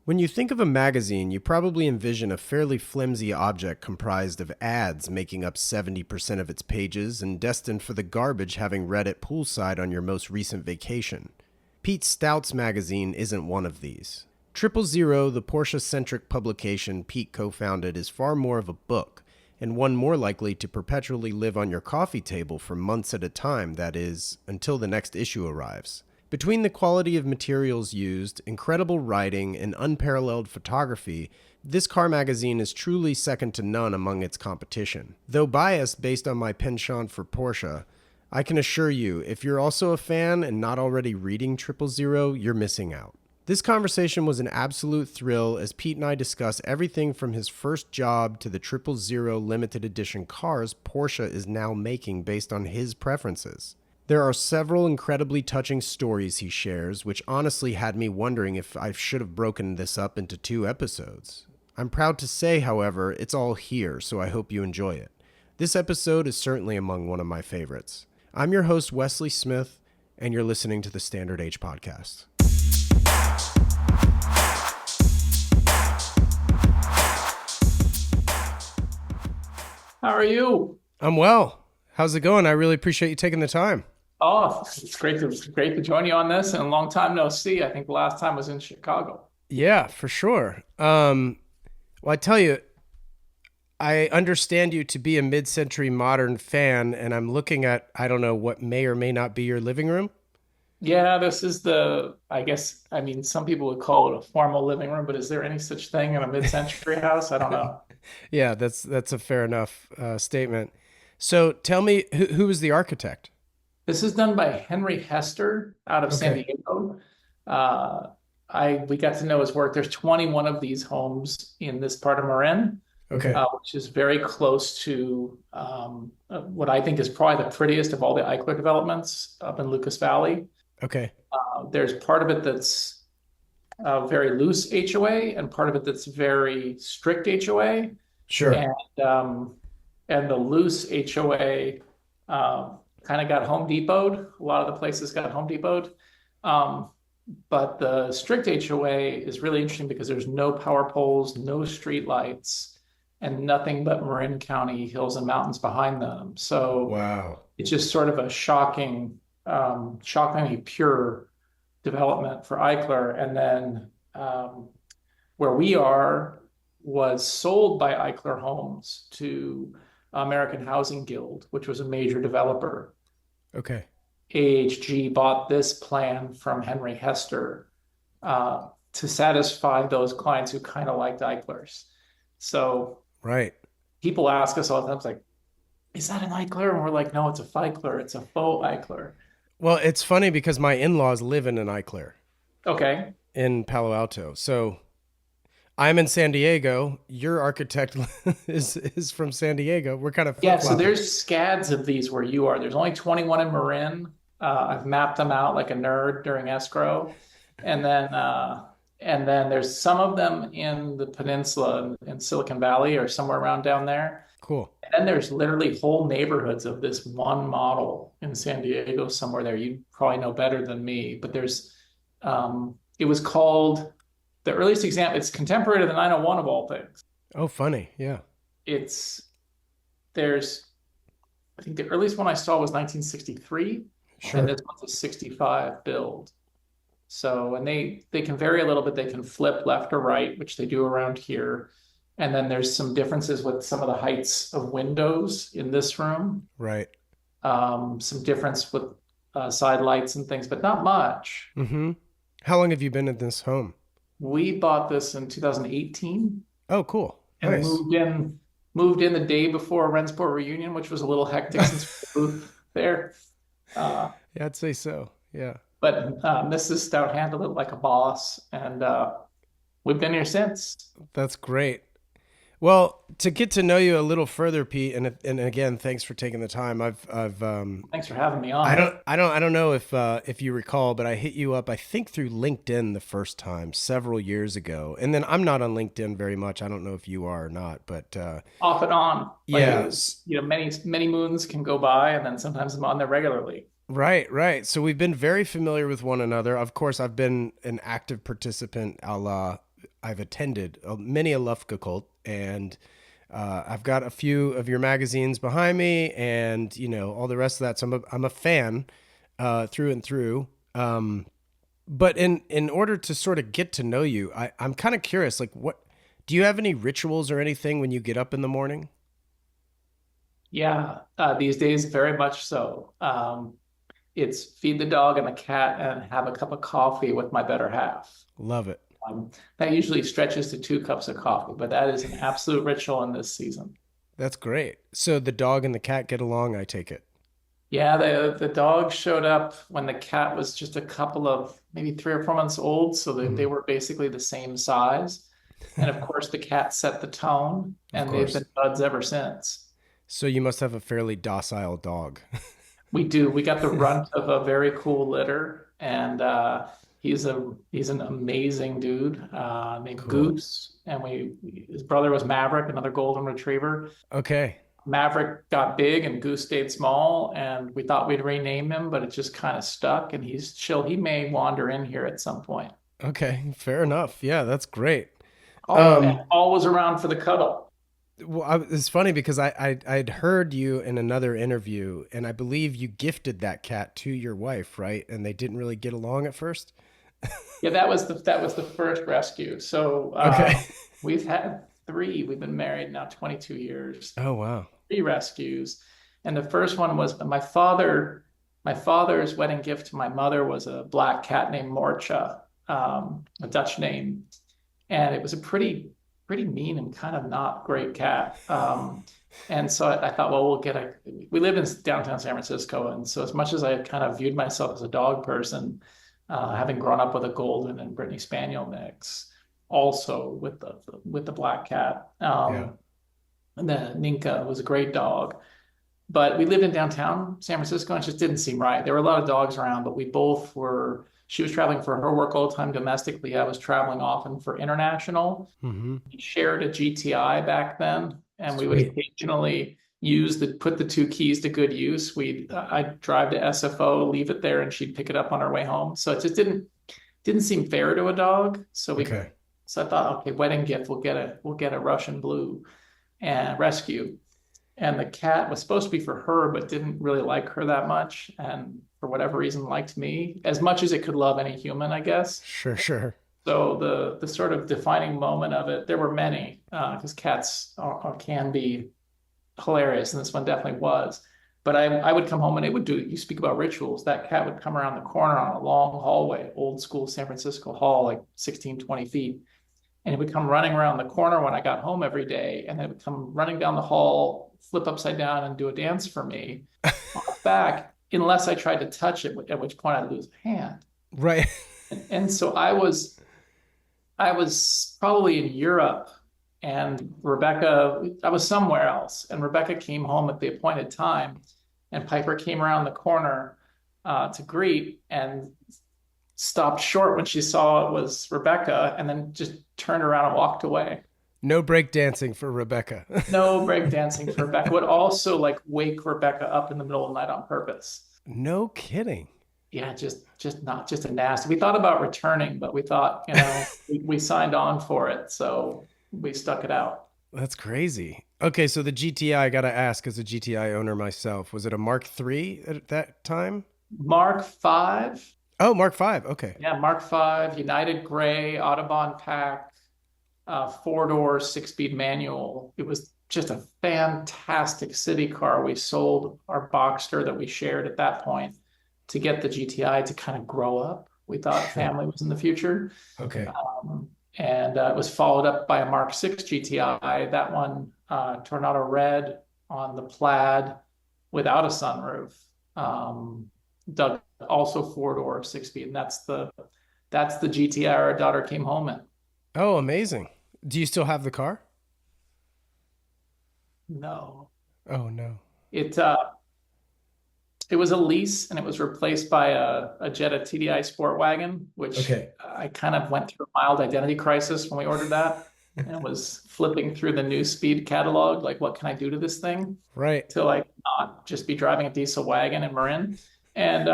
When you think of a magazine, you probably envision a fairly flimsy object comprised of ads making up 70% of its pages and destined for the garbage having read it poolside on your most recent vacation. Pete Stout's magazine isn't one of these. Triple Zero, the Porsche-centric publication Pete co-founded, is far more of a book, and one more likely to perpetually live on your coffee table for months at a time, that is, until the next issue arrives. Between the quality of materials used, incredible writing, and unparalleled photography, this car magazine is truly second to none among its competition. Though biased based on my penchant for Porsche, I can assure you, if you're also a fan and not already reading Triple Zero, you're missing out. This conversation was an absolute thrill as Pete and I discuss everything from his first job to the Triple Zero limited edition cars Porsche is now making based on his preferences. There are several incredibly touching stories he shares, which honestly had me wondering if I should have broken this up into 2 episodes. I'm proud to say, however, it's all here, so I hope you enjoy it. This episode is certainly among one of my favorites. I'm your host, Wesley Smith, and you're listening to the Standard Age Podcast. How are you? I'm well. How's it going? I really appreciate you taking the time. Oh, it's great to join you on this, and a long time no see. I think the last time was in Chicago. Yeah, for sure. Well, I tell you, I understand you to be a mid-century modern fan, and I'm looking at, I don't know, what may or may not be your living room. Yeah, this is some people would call it a formal living room, but is there any such thing in a mid-century house? I don't know. Yeah, that's a fair enough statement. So tell me, who was the architect? This is done by Henry Hester out of San Diego. We got to know his work. There's 21 of these homes in this part of Marin, which is very close to what I think is probably the prettiest of all the Eichler developments up in Lucas Valley. Okay. There's part of it that's very loose HOA and part of it that's very strict HOA. Sure. And the loose HOA kind of got Home Depot'd. A lot of the places got Home Depot'd. But the strict HOA is really interesting because there's no power poles, no street lights, and nothing but Marin County hills and mountains behind them. So wow, it's just sort of a shockingly pure development for Eichler. And then where we are was sold by Eichler Homes to American Housing Guild, which was a major developer. Okay. AHG bought this plan from Henry Hester to satisfy those clients who kind of liked Eichlers. So right. People ask us all the time, it's like, is that an Eichler? And we're like, no, it's a Feichler. It's a faux Eichler. Well, it's funny because my in-laws live in an Eichler. Okay. In Palo Alto. So I'm in San Diego. Your architect is from San Diego. We're kind of flip-flopping. So there's scads of these where you are. There's only 21 in Marin. I've mapped them out like a nerd during escrow, and then there's some of them in the peninsula in Silicon Valley or somewhere around down there. Cool. And then there's literally whole neighborhoods of this one model in San Diego somewhere there. You probably know better than me, but there's it was called. The earliest example, it's contemporary to the 901 of all things. Oh, funny. Yeah. I think the earliest one I saw was 1963. Sure. And this one's a 65 build. So, and they can vary a little bit. They can flip left or right, which they do around here. And then there's some differences with some of the heights of windows in this room. Right. Some difference with side lights and things, but not much. Mm-hmm. How long have you been in this home? We bought this in 2018. Oh, cool. And nice. moved in the day before Rensport reunion, which was a little hectic since we moved there. Yeah, I'd say so. Yeah. But Mrs. Stout handled it like a boss, and we've been here since. That's great. Well, to get to know you a little further, Pete, and again, thanks for taking the time. Thanks for having me on. I don't know if you recall, but I hit you up, I think through LinkedIn the first time several years ago, and then I'm not on LinkedIn very much. I don't know if you are or not, but off and on. Yes. Many moons can go by, and then sometimes I'm on there regularly. Right. So we've been very familiar with one another. Of course, I've been an active participant, a la I've attended many a Lufka cult, and I've got a few of your magazines behind me, and all the rest of that. So I'm a fan through and through. But in order to sort of get to know you, I'm kind of curious. Like, what do you have any rituals or anything when you get up in the morning? Yeah, these days, very much so. It's feed the dog and the cat and have a cup of coffee with my better half. Love it. That usually stretches to 2 cups of coffee, but that is an absolute ritual in this season. That's great. So the dog and the cat get along, I take it. Yeah, the dog showed up when the cat was just a couple of maybe 3 or 4 months old, so they Mhm. were basically the same size. And of course, the cat set the tone, Of and they've course. been buds ever since. So you must have a fairly docile dog. We do. We got the runt of a very cool litter, and he's an amazing dude named Cool. Goose, and his brother was Maverick, another golden retriever. Okay. Maverick got big and Goose stayed small, and we thought we'd rename him, but it just kind of stuck. And he's chill. He may wander in here at some point. Okay. Fair enough. Yeah, that's great. And Um, always around for the cuddle. well, it's funny because I'd heard you in another interview, and I believe you gifted that cat to your wife, right? And they didn't really get along at first. Yeah, that was the first rescue. So Okay. we've had three. We've been married now 22 years. Oh wow. Three rescues, and the first one was my father. My father's wedding gift to my mother was a black cat named Morcha, a Dutch name, and it was a pretty mean and kind of not great cat. And so I thought, well, we'll get a. We live in downtown San Francisco, and so as much as I kind of viewed myself as a dog person, having grown up with a Golden and Brittany Spaniel mix, also with the black cat, Yeah. and the Ninka was a great dog. But we lived in downtown San Francisco and it just didn't seem right. There were a lot of dogs around, but we both were. She was traveling for her work all the time domestically. I was traveling often for international. Mm-hmm. We shared a GTI back then, and we would Sweet. occasionally put the two keys to good use. I'd drive to SFO, leave it there, and she'd pick it up on her way home. So it just didn't seem fair to a dog. Okay. So I thought, okay, wedding gift, we'll get a Russian blue and rescue. And the cat was supposed to be for her, but didn't really like her that much. And for whatever reason, liked me as much as it could love any human, I guess. Sure. Sure. So the sort of defining moment of it, there were many, because can be hilarious, and this one definitely was. But I would come home and it would do. You speak about rituals. That cat would come around the corner on a long hallway, old school San Francisco hall, like 16, 20 feet. And it would come running around the corner when I got home every day, and then it would come running down the hall, flip upside down, and do a dance for me on its back, unless I tried to touch it, at which point I'd lose a hand. Right. And so I was probably in Europe, and I was somewhere else, and Rebecca came home at the appointed time, and Piper came around the corner to greet and stopped short when she saw it was Rebecca, and then just turned around and walked away. No break dancing for Rebecca. No break dancing for Rebecca. Would also like wake Rebecca up in the middle of the night on purpose. No kidding. Yeah, just not just a nasty. We thought about returning, but we thought, we signed on for it, so we stuck it out. That's crazy. Okay, so the GTI, I gotta ask, as a GTI owner myself, was it a Mark III at that time? Mark Five, Oh, Mark V. Okay. yeah, Mark Five, United Gray, Audubon pack, 4 door, 6 speed manual. It was just a fantastic city car. We sold our Boxster that we shared at that point to get the GTI to kind of grow up. We thought Sure. family was in the future. Okay. And it was followed up by a Mark 6 GTI. That one, Tornado Red on the Plaid without a sunroof. Doug also 4 door, 6 speed, and that's the GTI our daughter came home in. Oh, amazing. Do you still have the car? No, Oh, no. it uh, it was a lease, and it was replaced by a Jetta TDI Sport Wagon, which Okay. I kind of went through a mild identity crisis when we ordered that, and was flipping through the new speed catalog, like what can I do to this thing Right. to like not just be driving a diesel wagon in Marin, and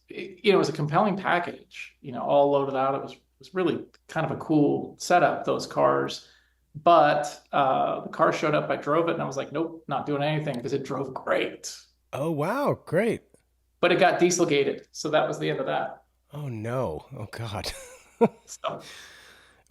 it was a compelling package, all loaded out. It was really kind of a cool setup, those cars. But the car showed up, I drove it, and I was like, nope, not doing anything because it drove great. Oh, wow. Great. But it got diesel gated, so that was the end of that. Oh no. Oh God. So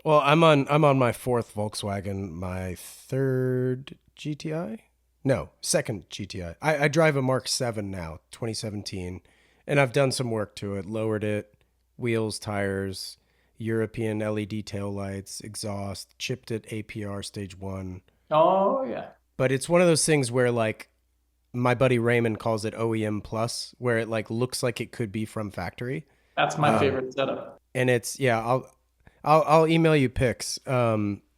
Well, I'm on my fourth Volkswagen, my third GTI. No, second GTI. I drive a Mark 7 now, 2017, and I've done some work to it, lowered it, wheels, tires, European LED tail lights, exhaust, chipped it APR stage 1. oh yeah, But it's one of those things where like my buddy Raymond calls it OEM plus, where it like looks like it could be from factory. that's my Um, favorite setup. and it's yeah, I'll email you pics.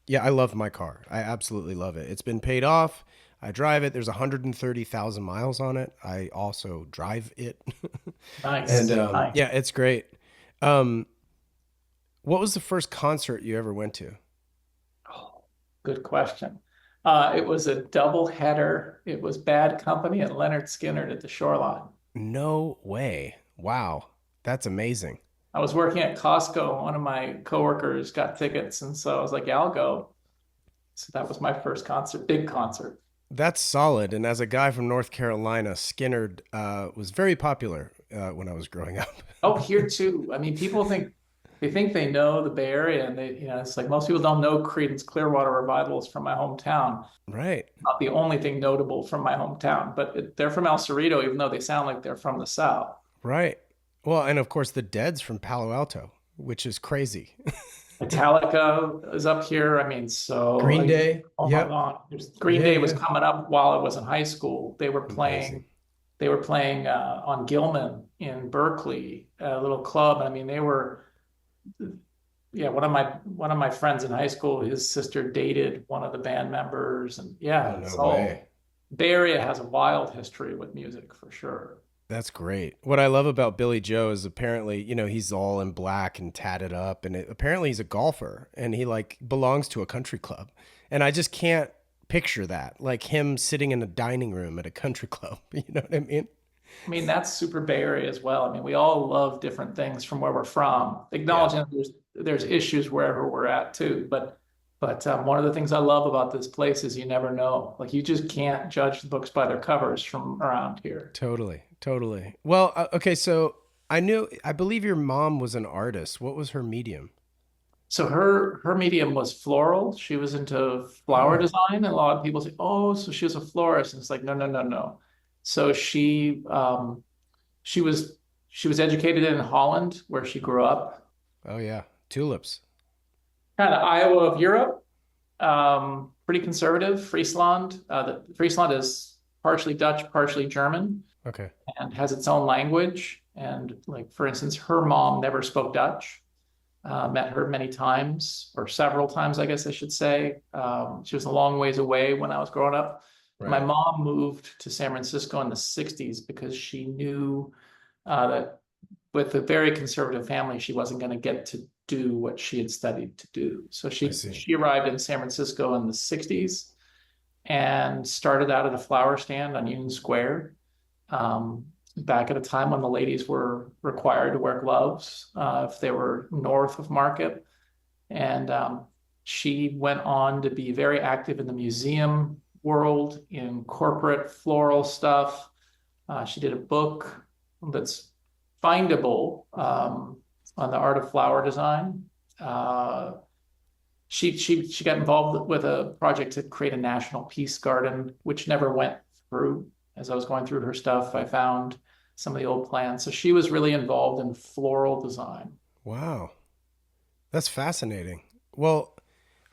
Yeah, I love my car. I absolutely love it. It's been paid off. I drive it. There's 130,000 miles on it. I also drive it, and Nice, nice. yeah, it's great. Um, what was the first concert you ever went to? Oh, good question. It was a double header. It was Bad Company and Leonard Skinner at the Shoreline. No way! Wow, that's amazing. I was working at Costco. One of my coworkers got tickets, and so I was like, "Yeah, I'll go." So that was my first concert, big concert. That's solid. And as a guy from North Carolina, Skinner was very popular when I was growing up. Oh, here too. I mean, people think they know the Bay Area, and it's like most people don't know Creedence Clearwater Revival is from my hometown. Right, Not the only thing notable from my hometown, but they're from El Cerrito, even though they sound like they're from the South. right. Well, and of course the Dead's from Palo Alto, which is crazy. Metallica is up here. I mean, Green Day. oh my Yep. God. Green Yeah, Day was yeah. coming up while I was in high school. Amazing. They were playing on Gilman in Berkeley, a little club. I mean, they were, yeah, one of my friends in high school, his sister dated one of the band members, and Oh, yeah, no it's way. all Bay Area has a wild history with music for sure. That's great. What I love about Billy Joe is apparently, he's all in black and tatted up, and apparently he's a golfer and he like belongs to a country club. And I just can't picture that, like him sitting in a dining room at a country club. You know what I mean? I mean, that's super Bay Area as well. I mean, we all love different things from where we're from, Yeah, acknowledging that there's issues wherever we're at too. But one of the things I love about this place is you never know. Like you just can't judge the books by their covers from around here. totally, totally. Well, okay, so I believe your mom was an artist. What was her medium? So her medium was floral. She was into flower Oh, design. And a lot of people say, "Oh, so she was a florist." And it's like, no, no, no, no. So she was she was educated in Holland, where she grew up, oh yeah, tulips. kind of Iowa of Europe. Pretty conservative. Friesland is partially Dutch, partially German, Okay, and has its own language. And like for instance, her mom never spoke Dutch. Met her many times, or several times, I guess I should say. She was a long ways away when I was growing up. My right. mom moved to San Francisco in the 60s because she knew that with a very conservative family, she wasn't going to get to do what she had studied to do. So I she see. she arrived in San Francisco in the 60s and started out at a flower stand on Union Square. Back at a time when the ladies were required to wear gloves if they were north of Market. And she went on to be very active in the museum world, in corporate floral stuff. She did a book that's findable on the art of flower design. She got involved with a project to create a national peace garden, which never went through. As I was going through her stuff, I found some of the old plants. So she was really involved in floral design. Wow, that's fascinating. Well,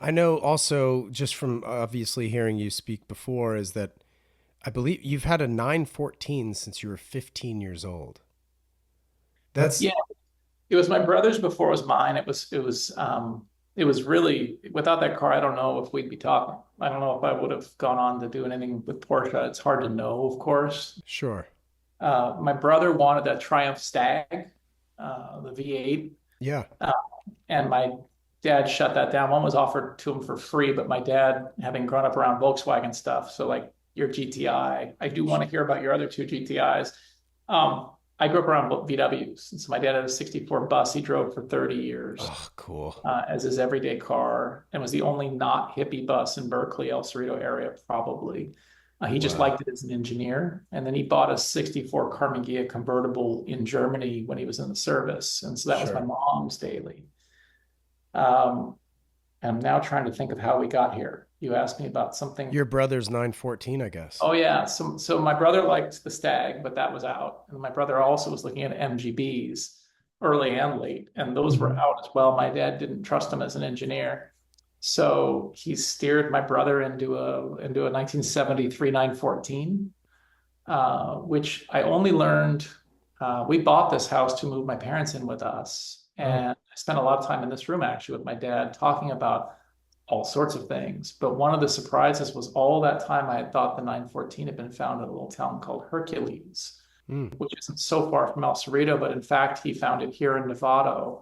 I know also just from obviously hearing you speak before is that I believe you've had a 914 since you were 15 years old. That's Yeah, it was my brother's before it was mine. It was really without that car, I don't know if we'd be talking. I don't know if I would have gone on to do anything with Porsche. It's hard to know, of course. sure. My brother wanted a Triumph Stag, the V8, Yeah. uh, and my dad shut that down. One was offered to him for free, but my dad, having grown up around Volkswagen stuff, so like your GTI, I do want to hear about your other two GTIs. I grew up around VWs. And so my dad had a 64 bus he drove for 30 years Oh, cool. as his everyday car and was the only not hippie bus in Berkeley, El Cerrito area, probably. He just Wow. liked it as an engineer. And then he bought a 64 Karmann Ghia convertible in Germany when he was in the service. And so that was my Sure. mom's daily. Um, I'm now trying to think of how we got here. You asked me about something. Your brother's 914, I guess. Oh yeah, so my brother liked the Stag, but that was out, and my brother also was looking at MGBs, early and late, and those were out as well. My dad didn't trust him as an engineer, so he steered my brother into a 1973 914, which I only learned. We bought this house to move my parents in with us, Oh, and I spent a lot of time in this room actually with my dad talking about all sorts of things. But one of the surprises was all that time I had thought the 914 had been found in a little town called Hercules, mm. which isn't so far from El Cerrito, but in fact, he found it here in Novato,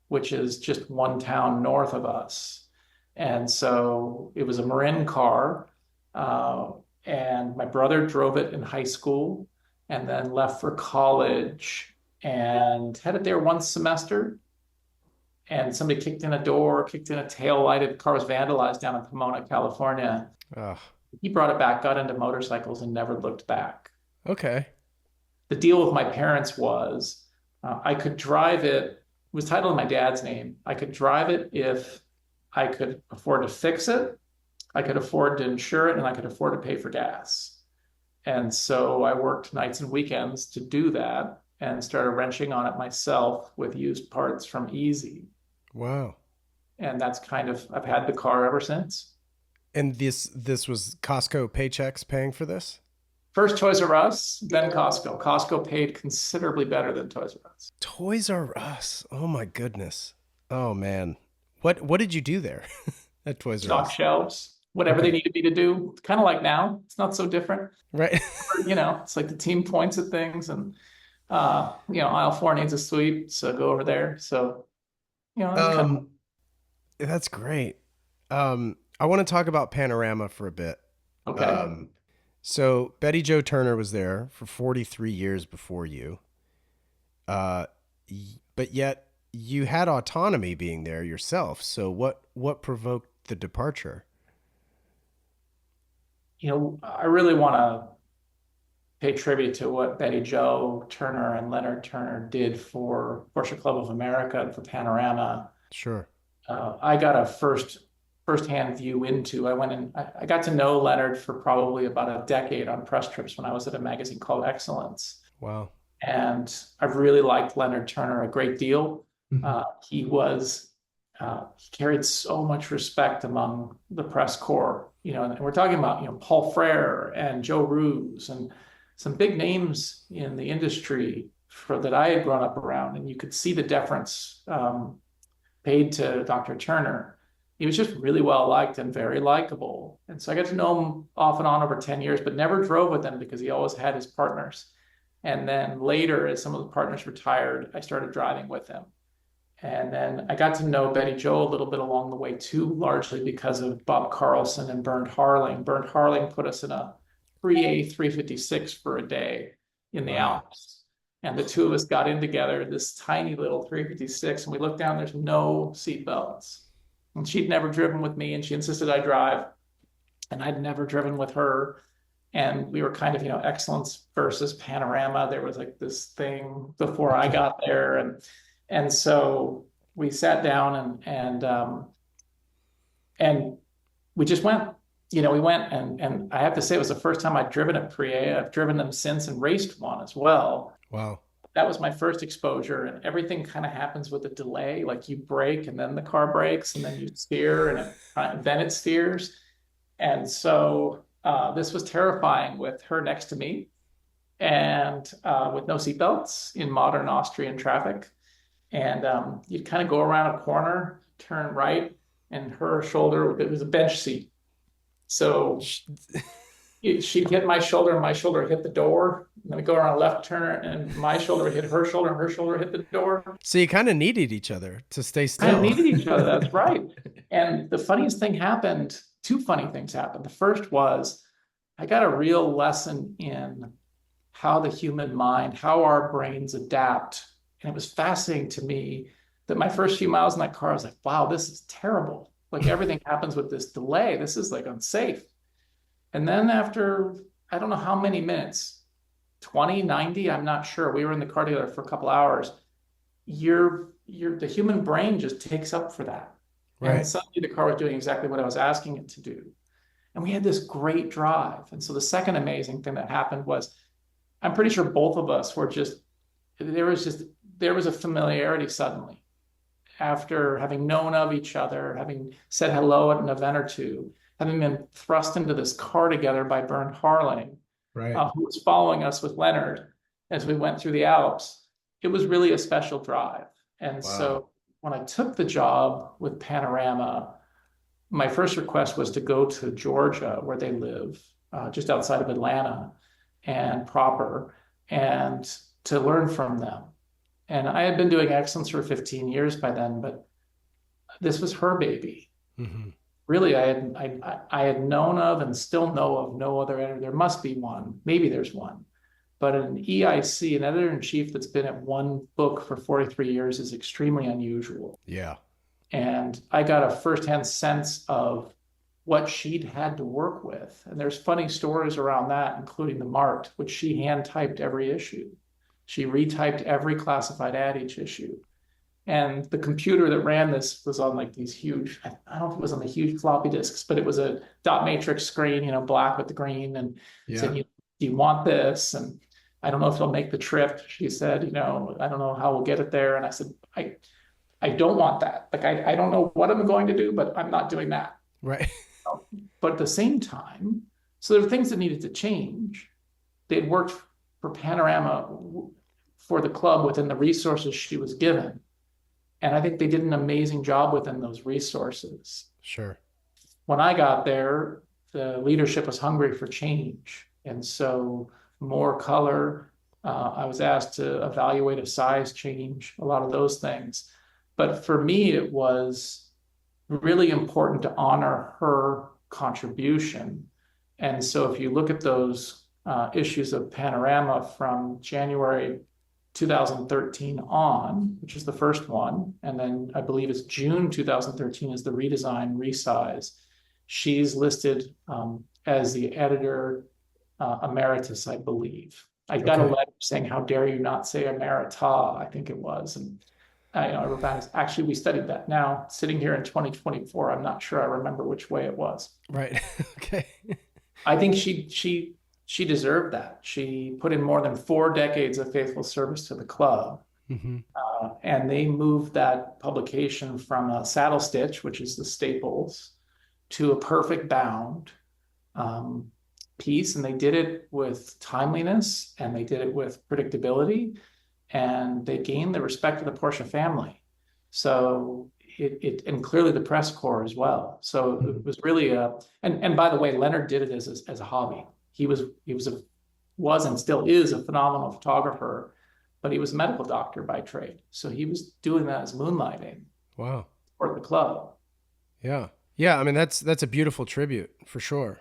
which is just one town north of us. And so it was a Marin car, uh, and my brother drove it in high school and then left for college and had it there one semester, and somebody kicked in a door, kicked in a tail light. The car was vandalized down in Pomona, California. Oh, He brought it back, got into motorcycles, and never looked back. okay. The deal with my parents was I could drive it. It was titled in my dad's name. I could drive it if I could afford to fix it, I could afford to insure it, and I could afford to pay for gas. And so I worked nights and weekends to do that and started wrenching on it myself with used parts from Easy. Wow. And that's kind of, I've had the car ever since. And this was Costco paychecks paying for this? First Toys R Us, then Costco. Costco paid considerably better than Toys R Us. Toys R Us. Oh my goodness. Oh man. What did you do there at Toys R Stock Us? shelves, whatever they Okay. needed me to do. Kind of like now, it's not so different. Right. It's like the team points at things, and aisle four needs a sweep, so go over there. So, it's kind of um that's great. I want to talk about Panorama for a bit. okay. So Betty Jo Turner was there for 43 years before you. Uh but yet you had autonomy being there yourself. So what provoked the departure? I really want to pay tribute to what Betty Jo Turner and Leonard Turner did for Porsche Club of America and for Panorama. Sure. I got a firsthand view into. I went and I got to know Leonard for probably about a decade on press trips when I was at a magazine called Excellence, Wow. and I've really liked Leonard Turner a great deal. He was he carried so much respect among the press corps, and we're talking about Paul Frere and Joe Roos and some big names in the industry for that I had grown up around, and you could see the deference paid to Dr. Turner. He was just really well liked and very likable. And so I got to know him off and on over 10 years, but never drove with him because he always had his partners. And then later, as some of the partners retired, I started driving with him. And then I got to know Betty Jo a little bit along the way too, largely because of Bob Carlson and Bernd Harling. Bernd Harling put us in a pre-A 356 for a day in the Wow. Alps. And the two of us got in together, this tiny little 356, and we looked down, there's no seat belts. And she'd never driven with me, and she insisted I drive, and I'd never driven with her. And we were kind of, excellence versus panorama. There was like this thing before I got there, and so we sat down and we just went. We went, and I have to say it was the first time I'd driven a Prie. I've driven them since and raced one as well. Wow. That was my first exposure, and everything kind of happens with a delay. Like you brake and then the car brakes, and then you steer and then it steers. And so this was terrifying with her next to me and with no seatbelts in modern Austrian traffic. And you'd kind of go around a corner, turn right, and her shoulder, it was a bench seat. So she'd hit my shoulder, and my shoulder hit the door. And then we go around a left turn, and my shoulder hit her shoulder, and her shoulder hit the door. So you kind of needed each other to stay Kind of still. needed each other. That's right. And the funniest thing happened. Two funny things happened. The first was I got a real lesson in how the human mind, how our brains adapt. And it was fascinating to me that my first few miles in that car, I was like, wow, this is terrible. Like everything happens with this delay. This is like unsafe. And then after, I don't know how many minutes, 20, 90, I'm not sure. We were in the car together for a couple hours. The human brain just takes up for that. And Right. suddenly the car was doing exactly what I was asking it to do. And we had this great drive. And so the second amazing thing that happened was I'm pretty sure both of us were just there was a familiarity suddenly after having known of each other, having said hello at an event or two, having been thrust into this car together by Bernd Harling, Right. who was following us with Leonard as we went through the Alps. It was really a special drive. And Wow. so when I took the job with Panorama, my first request was to go to Georgia, where they live, just outside of Atlanta and proper, and to learn from them. And I had been doing excellence for 15 years by then, but this was her baby. Hmm. Really, I had known of and still know of no other editor. There must be one. Maybe there's one. But an EIC, an editor in chief that's been at one book for 43 years, is extremely unusual. Yeah. And I got a firsthand sense of what she'd had to work with. And there's funny stories around that, including the Mart, which she hand typed every issue. She retyped every classified ad each issue. And the computer that ran this was on like these huge, I don't know if it was on the huge floppy disks, but it was a dot matrix screen, black with the green, and Yeah. said, do you want this? And I don't know if it'll make the trip. She said, I don't know how we'll get it there. And I said, I don't want that. Like, I don't know what I'm going to do, but I'm not doing that. Right. But at the same time, so there were things that needed to change. They had worked for Panorama for the club within the resources she was given. And I think they did an amazing job within those resources. Sure. When I got there, the leadership was hungry for change. And so more color, I was asked to evaluate a size change, a lot of those things. But for me, it was really important to honor her contribution. And so if you look at those issues of Panorama from January 2013 on, which is the first one, and then I believe it's June 2013 is the redesign, resize. She's listed as the editor emeritus, I believe. I got a Okay. letter saying, "How dare you not say emerita?" I think it was, and I wrote back, actually, we studied that. Now, sitting here in 2024, I'm not sure I remember which way it was. Right. Okay. I think she deserved that. She put in more than 4 decades of faithful service to the club. Hmm. And they moved that publication from a saddle stitch, which is the staples, to a perfect bound piece. And they did it with timeliness and they did it with predictability. And they gained the respect of the Porsche family. So and clearly the press corps as well. So Hmm. it was really and by the way, Leonard did it as a hobby. He was and still is a phenomenal photographer, but he was a medical doctor by trade. So he was doing that as moonlighting Wow. for the club. Yeah. Yeah. I mean, that's a beautiful tribute for sure.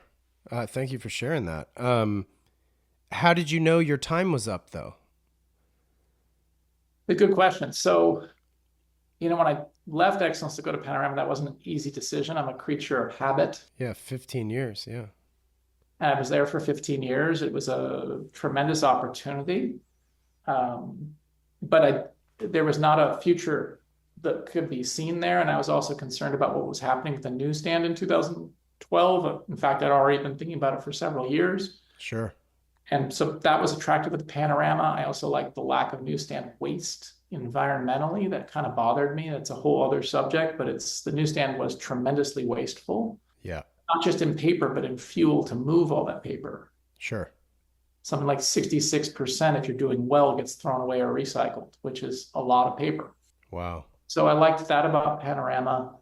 Thank you for sharing that. How did you know your time was up, though? A good question. So, when I left Excellence to go to Panorama, that wasn't an easy decision. I'm a creature of habit. Yeah, 15 years. Yeah. And I was there for 15 years. It was a tremendous opportunity. But there was not a future that could be seen there. And I was also concerned about what was happening with the newsstand in 2012. In fact, I'd already been thinking about it for several years. Sure. And so that was attractive with the Panorama. I also liked the lack of newsstand waste environmentally. That kind of bothered me. That's a whole other subject, but the newsstand was tremendously wasteful, Yeah. not just in paper, but in fuel to move all that paper. Sure. Something like 66%, if you're doing well, gets thrown away or recycled, which is a lot of paper. Wow. So I liked that about Panorama.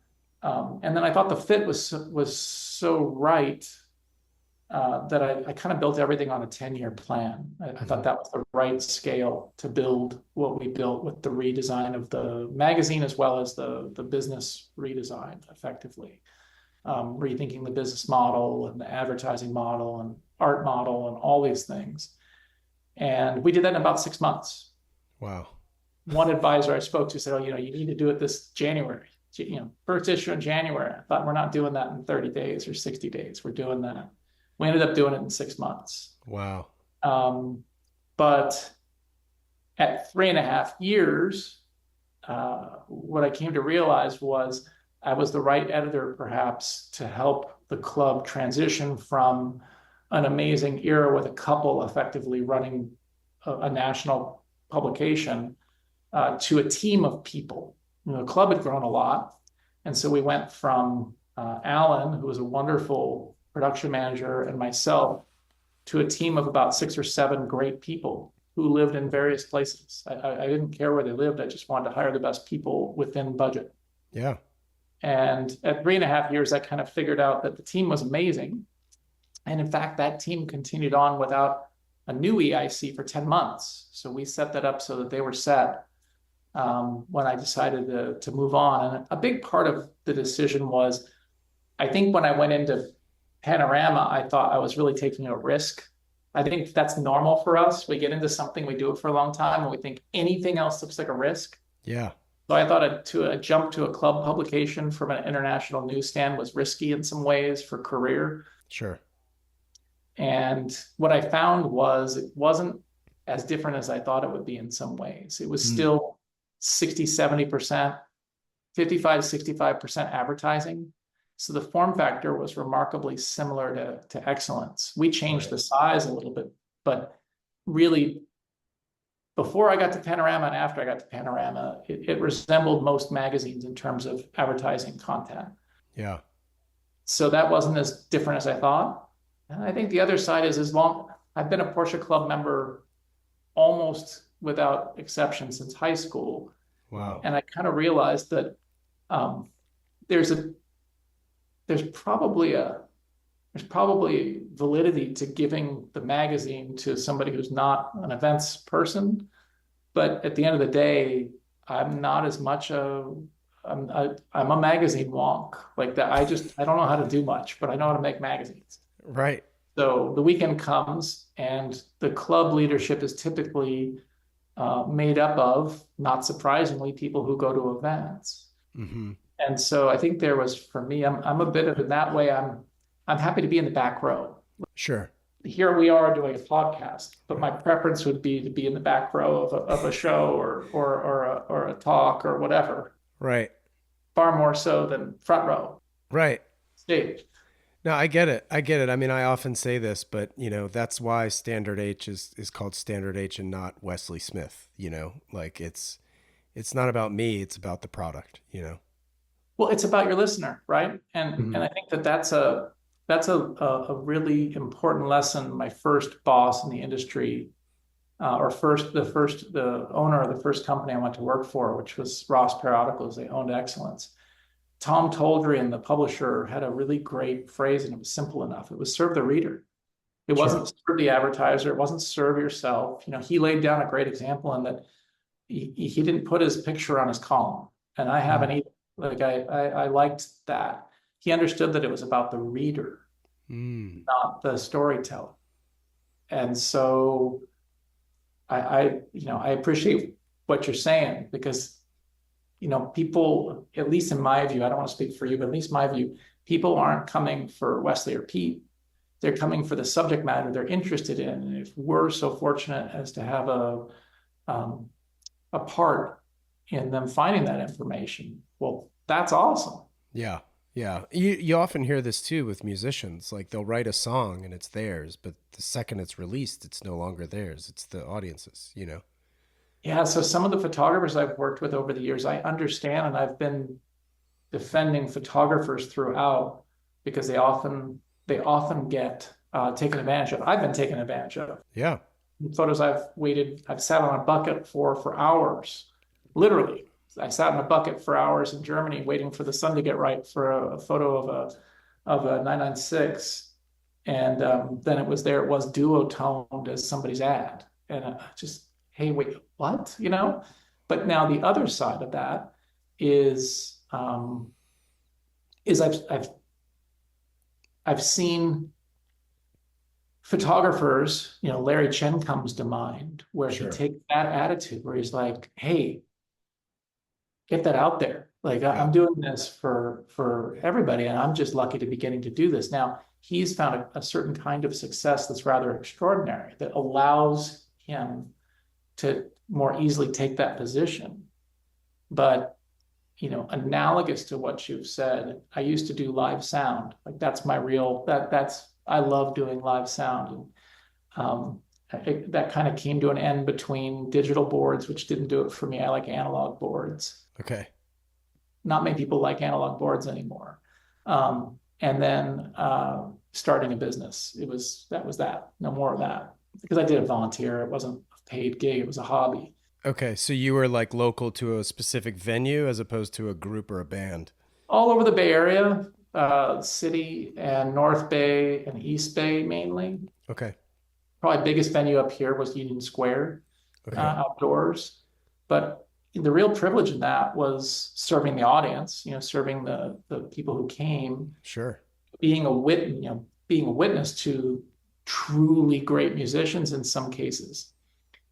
And then I thought the fit was so right that I kind of built everything on a 10-year plan. I thought that was the right scale to build what we built with the redesign of the magazine as well as the business redesign effectively. Rethinking the business model and the advertising model and art model and all these things. And we did that in about 6 months. Wow. One advisor I spoke to said, "Oh, you need to do it this January. First issue in January." I thought, we're not doing that in 30 days or 60 days. We're doing that. We ended up doing it in 6 months. Wow. Um, but at 3.5 years, what I came to realize was I was the right editor, perhaps, to help the club transition from an amazing era with a couple effectively running a national publication to a team of people. The club had grown a lot. And so we went from Alan, who was a wonderful production manager, and myself to a team of about 6 or 7 great people who lived in various places. I didn't care where they lived. I just wanted to hire the best people within budget. Yeah. And at 3.5 years, I kind of figured out that the team was amazing. And in fact, that team continued on without a new EIC for 10 months. So we set that up so that they were set when I decided to move on. And a big part of the decision was, I think when I went into Panorama, I thought I was really taking a risk. I think that's normal for us. We get into something, we do it for a long time, and we think anything else looks like a risk. Yeah. So I thought to jump to a club publication from an international newsstand was risky in some ways for career. Sure. And what I found was it wasn't as different as I thought it would be in some ways. It was still 60, 70%, 55, 65% advertising. So the form factor was remarkably similar to Excellence. We changed the size a little bit, but really before I got to Panorama and after I got to Panorama, it resembled most magazines in terms of advertising content. Yeah. So that wasn't as different as I thought. And I think the other side is, as long I've been a Porsche Club member almost without exception since high school. Wow. And I kind of realized that there's probably validity to giving the magazine to somebody who's not an events person. But at the end of the day, I'm not as much I'm a magazine wonk like that. I don't know how to do much, but I know how to make magazines. Right. So the weekend comes and the club leadership is typically made up of, not surprisingly, people who go to events. Mm-hmm. And so I think there was, for me, I'm a bit of in that way. I'm happy to be in the back row. Sure. Here we are doing a podcast, but my preference would be to be in the back row of a show or a talk or whatever. Right. Far more so than front row Right. stage. No, I get it. I get it. I mean, I often say this, but that's why Standard H is called Standard H and not Wesley Smith. Like it's not about me. It's about the product. Well, it's about your listener, right? And I think that's a really important lesson. My first boss in the industry, the owner of the first company I went to work for, which was Ross Periodicals, they owned Excellence. Tom Toldrian, the publisher, had a really great phrase, and it was simple enough. It was serve the reader. It wasn't serve the advertiser. It wasn't serve yourself. He laid down a great example in that he didn't put his picture on his column, and I haven't either. Like I liked that. He understood that it was about the reader, not the storyteller. And so I appreciate what you're saying, because people, at least in my view, I don't want to speak for you, but at least my view, people aren't coming for Wesley or Pete. They're coming for the subject matter they're interested in. And if we're so fortunate as to have a part in them finding that information, well, that's awesome. Yeah. Yeah. You often hear this too with musicians. Like they'll write a song and it's theirs, but the second it's released, it's no longer theirs. It's the audience's. Yeah, so some of the photographers I've worked with over the years, I understand, and I've been defending photographers throughout, because they often get taken advantage of. I've been taken advantage of. Yeah. Photos I've sat on a bucket for hours, literally. I sat in a bucket for hours in Germany waiting for the sun to get right for a photo of a 996, and then it was duotoned as somebody's ad, and just, hey, wait, what? But now the other side of that is I've seen photographers, Larry Chen comes to mind, where he Sure. takes that attitude where he's like, hey, get that out there. Like Yeah. I'm doing this for everybody, and I'm just lucky to be getting to do this. Now, he's found a certain kind of success that's rather extraordinary that allows him to more easily take that position. But analogous to what you've said, I used to do live sound. Like that's my real that's I love doing live sound. And that kind of came to an end between digital boards, which didn't do it for me. I like analog boards. Okay. Not many people like analog boards anymore. And then starting a business, that was that. No more of that because I did it volunteer. It wasn't a paid gig. It was a hobby. Okay. So you were like local to a specific venue as opposed to a group or a band. All over the Bay Area, city and North Bay and East Bay mainly. Okay. Probably biggest venue up here was Union Square, Okay. outdoors. But the real privilege in that was serving the audience, serving the people who came, Sure. being a witness to truly great musicians in some cases.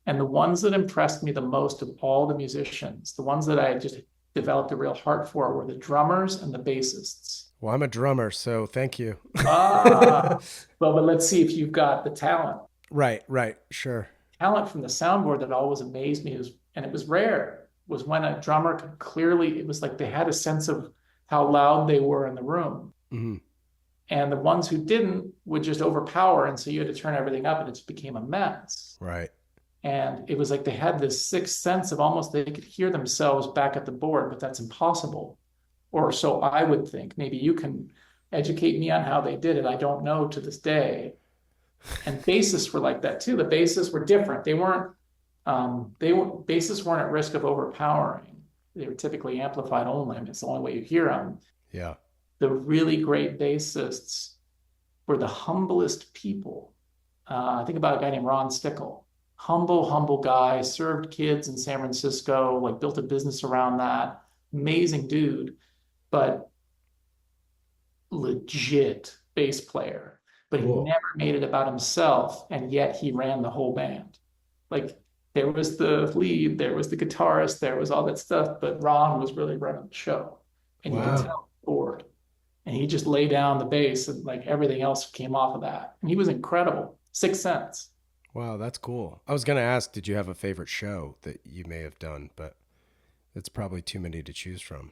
And the ones that impressed me the most of all the musicians, the ones that I just developed a real heart for, were the drummers and the bassists. Well, I'm a drummer, so thank you. Ah, but let's see if you've got the talent. Right, right, sure. Talent from the soundboard that always amazed me was, and it was rare, was when a drummer could clearly, it was like they had a sense of how loud they were in the room. Hmm. And the ones who didn't would just overpower. And so you had to turn everything up and it just became a mess. Right. And it was like they had this sixth sense of almost they could hear themselves back at the board, but that's impossible. Or so I would think. Maybe you can educate me on how they did it. I don't know to this day. And bassists were like that too. The bassists were different. Bassists weren't at risk of overpowering. They were typically amplified only. I mean, it's the only way you hear them. Yeah. The really great bassists were the humblest people. I think about a guy named Ron Stickle. Humble guy, served kids in San Francisco, like built a business around that. Amazing dude, but legit bass player. But he Cool. never made it about himself, and yet he ran the whole band. Like there was the lead, there was the guitarist, there was all that stuff, but Ron was really running the show, and you could Wow. tell bored. And he just laid down the bass, and like everything else came off of that. And he was incredible. Sixth Sense. Wow, that's cool. I was going to ask, did you have a favorite show that you may have done, but it's probably too many to choose from.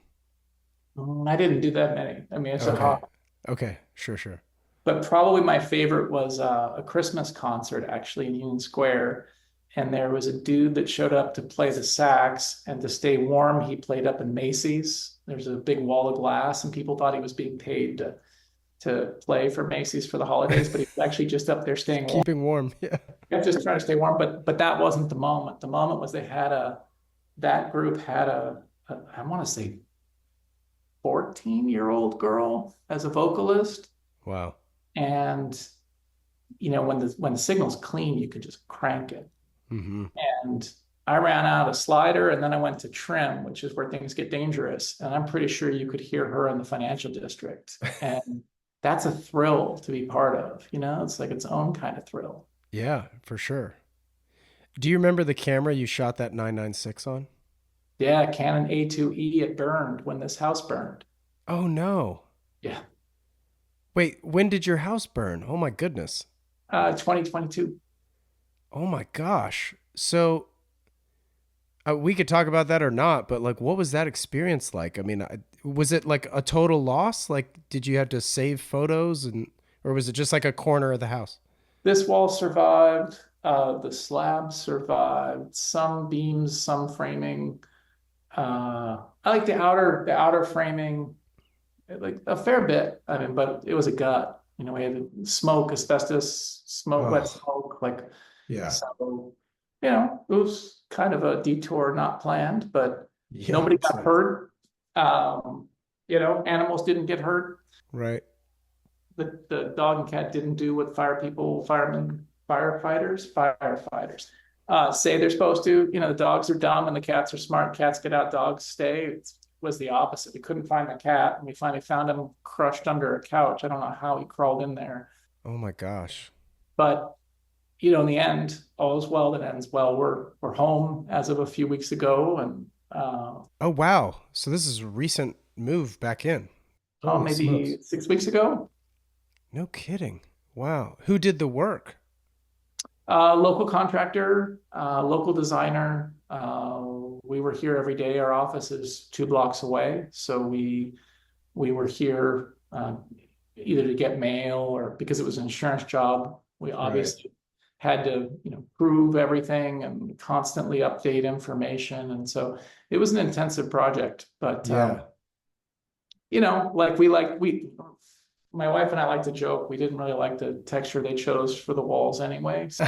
I didn't do that many. I mean, it's a Okay. hobby. Okay. Sure, sure. But probably my favorite was a Christmas concert actually in Union Square. And there was a dude that showed up to play the sax, and to stay warm, he played up in Macy's. There's a big wall of glass, and people thought he was being paid to play for Macy's for the holidays, but he was actually just up there staying warm. Keeping warm. Yeah. Kept just trying to stay warm, but that wasn't the moment. The moment was that group had I want to say 14-year-old girl as a vocalist. Wow. And when the signal's clean, you could just crank it. Hmm. And I ran out a slider, and then I went to trim, which is where things get dangerous. And I'm pretty sure you could hear her in the financial district. And that's a thrill to be part of. It's like its own kind of thrill. Yeah, for sure. Do you remember the camera you shot that 996 on? Yeah, Canon A2E, it burned when this house burned. Oh, no. Yeah. Wait, when did your house burn? Oh, my goodness. 2022. Oh, my gosh. So we could talk about that or not, but like, what was that experience like? I mean, was it like a total loss? Like, did you have to save photos or was it just like a corner of the house? This wall survived. The slab survived. Some beams, some framing. I like the outer framing, like a fair bit. I mean, but it was a gut. We had smoke, asbestos, smoke, wet Oh, smoke, like yeah. so. It was kind of a detour not planned, but Yeah, nobody makes got sense. hurt. Animals didn't get hurt. Right. The dog and cat didn't do what firefighters say they're supposed to. The dogs are dumb and the cats are smart. Cats get out, dogs stay. It was the opposite. We couldn't find the cat, and we finally found him crushed under a couch. I don't know how he crawled in there. Oh my gosh. But in the end, all is well that ends well. We're home as of a few weeks ago, and Oh, wow. So this is a recent move back in. Holy maybe smokes. 6 weeks ago. No kidding. Wow. Who did the work? Local contractor, local designer. We were here every day. Our office is 2 blocks away, so we were here either to get mail or because it was an insurance job. We Right. obviously had to, prove everything and constantly update information, and so it was an intensive project. But Yeah. like we my wife and I like to joke we didn't really like the texture they chose for the walls anyway, so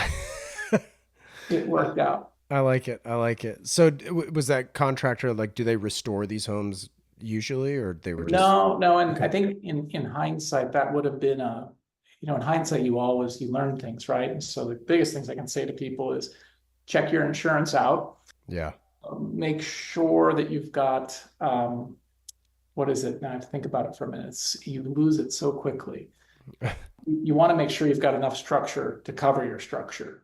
it worked out. I like it. I like it. So was that contractor like, do they restore these homes usually, or they were just No, no, and I okay? think in hindsight that would have been in hindsight you learn things, right? And so the biggest things I can say to people is check your insurance out. Yeah. Make sure that you've got what is it? Now I have to think about it for a minute. You lose it so quickly. You want to make sure you've got enough structure to cover your structure.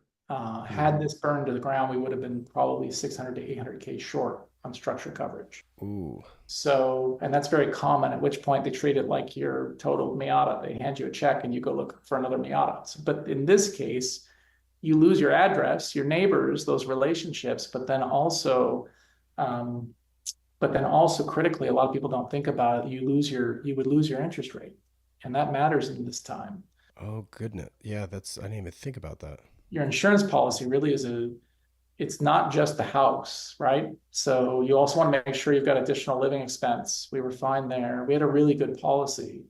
Had Hmm. this burned to the ground, we would have been probably 600 to 800K short on structure coverage. Ooh. So, and that's very common, at which point they treat it like your total Miata. They hand you a check and you go look for another Miata. But in this case, you lose your address, your neighbors, those relationships, um, but then also critically, a lot of people don't think about it. You would lose your interest rate. And that matters in this time. Oh goodness. Yeah, that's I didn't even think about that. Your insurance policy really it's not just the house, right? So you also want to make sure you've got additional living expense. We were fine there. We had a really good policy.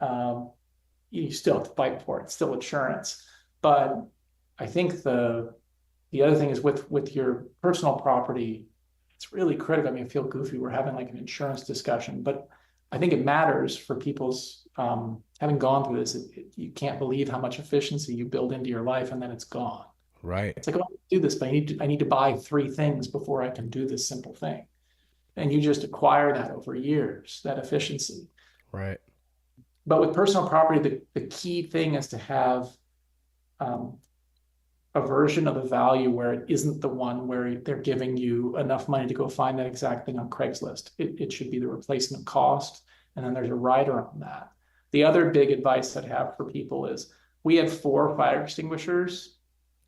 Um, you still have to fight for it. It's still insurance. But I think the other thing is with your personal property, it's really critical. I mean, I feel goofy. We're having like an insurance discussion, but I think it matters for people's having gone through this. You can't believe how much efficiency you build into your life, and then it's gone. Right. It's like, oh, I do this, but I need to buy three things before I can do this simple thing. And you just acquire that over years, that efficiency. Right. But with personal property, the key thing is to have um, a version of the value where it isn't the one where they're giving you enough money to go find that exact thing on Craigslist. It should be the replacement cost, and then there's a rider on that. The other big advice I'd have for people is we had 4 fire extinguishers,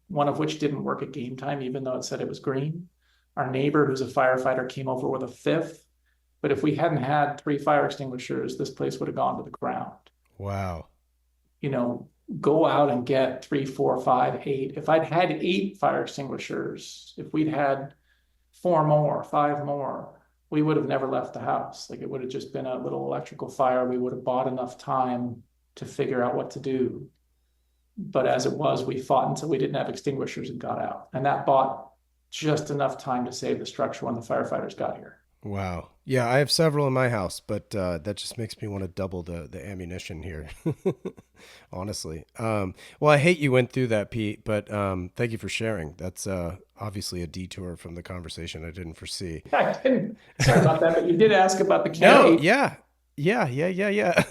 one of which didn't work at game time, even though it said it was green. Our neighbor, who's a firefighter, came over with a fifth. But if we hadn't had 3 fire extinguishers, this place would have gone to the ground. Wow. You know, go out and get three, four, five, eight. If I'd had 8 fire extinguishers, if we'd had four more, five more, we would have never left the house. Like it would have just been a little electrical fire. We would have bought enough time to figure out what to do. But as it was, we fought until we didn't have extinguishers and got out. And that bought just enough time to save the structure when the firefighters got here. Wow. Yeah, I have several in my house, but that just makes me want to double the ammunition here. Honestly. Well, I hate you went through that, Pete, but thank you for sharing. That's obviously a detour from the conversation I didn't foresee. I didn't, sorry about that, but you did ask about the No, K8. yeah. Yeah, yeah, yeah, yeah.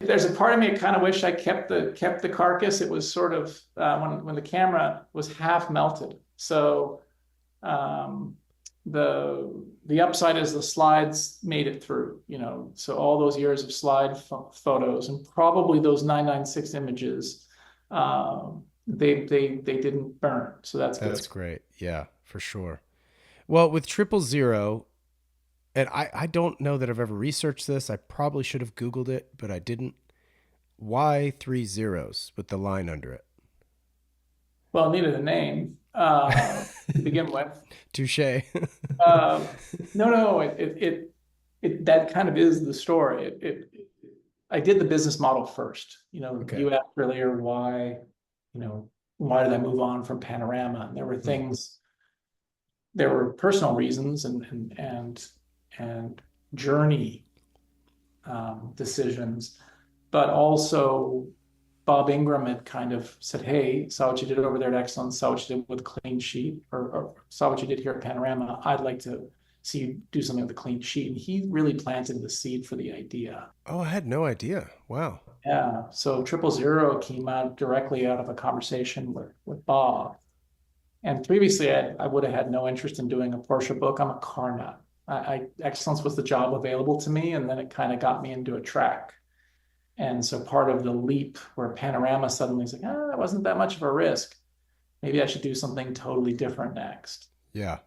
There's a part of me that kind of wish I kept the carcass. It was sort of when the camera was half melted. So um, the upside is the slides made it through. So all those years of slide photos and probably those 996 images, they didn't burn. So that's That's good. great. Yeah, for sure. Well, with 000, and I don't know that I've ever researched this. I probably should have Googled it, but I didn't. Why three zeros with the line under it? Well, it needed a name to begin with. Touche. Uh, no, no, that kind of is the story. I did the business model first. Okay. You asked earlier why did I move on from Panorama? And Mm, there were personal reasons and journey decisions, but also Bob Ingram had kind of said, "Hey, saw what you did over there at Excellence, saw what you did with Clean Sheet, or saw what you did here at Panorama. I'd like to So you do something with a clean sheet. And he really planted the seed for the idea. Oh, I had no idea. Wow. Yeah. So 000 came out directly out of a conversation with Bob. And previously, I would have had no interest in doing a Porsche book. I'm a car nut. Excellence was the job available to me, and then it kind of got me into a track. And so part of the leap where Panorama suddenly is like, that wasn't that much of a risk. Maybe I should do something totally different next. Yeah.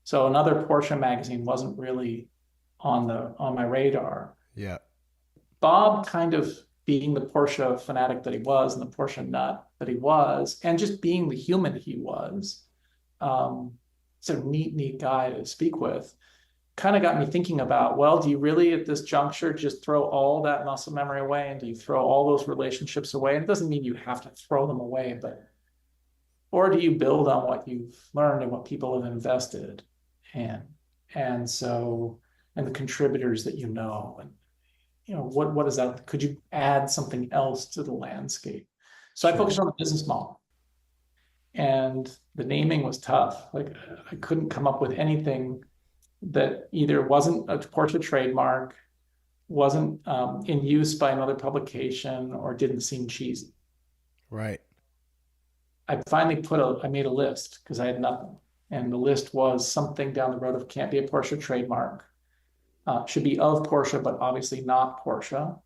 So another Porsche magazine wasn't really on my radar. Yeah. Bob kind of being the Porsche fanatic that he was and the Porsche nut that he was, and just being the human he was, so neat guy to speak with, kind of got me thinking about, well, do you really at this juncture just throw all that muscle memory away? And do you throw all those relationships away? And it doesn't mean you have to throw them away, but, or do you build on what you've learned and what people have invested in? And so, and the contributors that you know, and what is that? Could you add something else to the landscape? So I Sure. focused on the business model, and the naming was tough. Like I couldn't come up with anything that either wasn't a Porsche trademark, wasn't in use by another publication, or didn't seem cheesy. Right. I made a list because I had nothing. And the list was something down the road of can't be a Porsche trademark, should be of Porsche, but obviously not Porsche.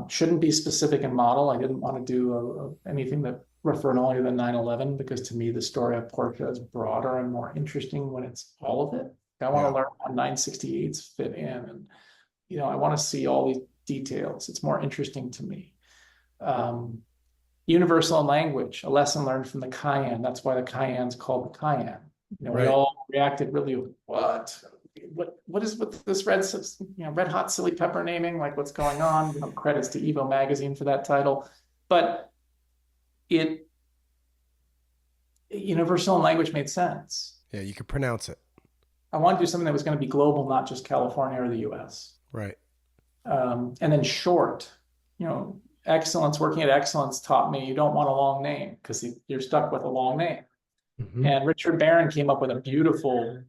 Shouldn't be specific in model. I didn't want to do anything that referred only to the 911 because to me the story of Porsche is broader and more interesting when it's all of it. I want Yeah. to learn how 968s fit in, and I want to see all these details. It's more interesting to me. Universal language, a lesson learned from the Cayenne. That's why the Cayenne's called the Cayenne. We Right. all reacted really, what is with this red hot silly pepper naming? Like what's going on? Credits to Evo magazine for that title, but it universal language made sense. Yeah, you could pronounce it. I wanted to do something that was going to be global, not just California or the US. Right. And then short, excellence, working at excellence taught me you don't want a long name because you're stuck with a long name. Mm-hmm. And Richard Barron came up with a beautiful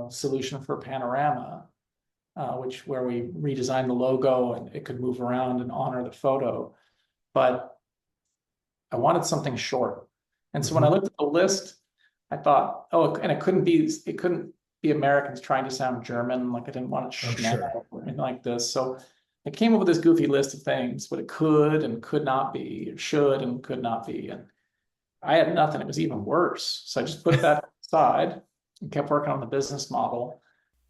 solution for Panorama, where we redesigned the logo and it could move around and honor the photo. But I wanted something short. And so when I looked at the list, I thought, and it couldn't be Americans trying to sound German. Like I didn't want it or anything like this. So I came up with this goofy list of things, what it could and could not be, it should and could not be. And I had nothing. It was even worse. So I just put that aside and kept working on the business model.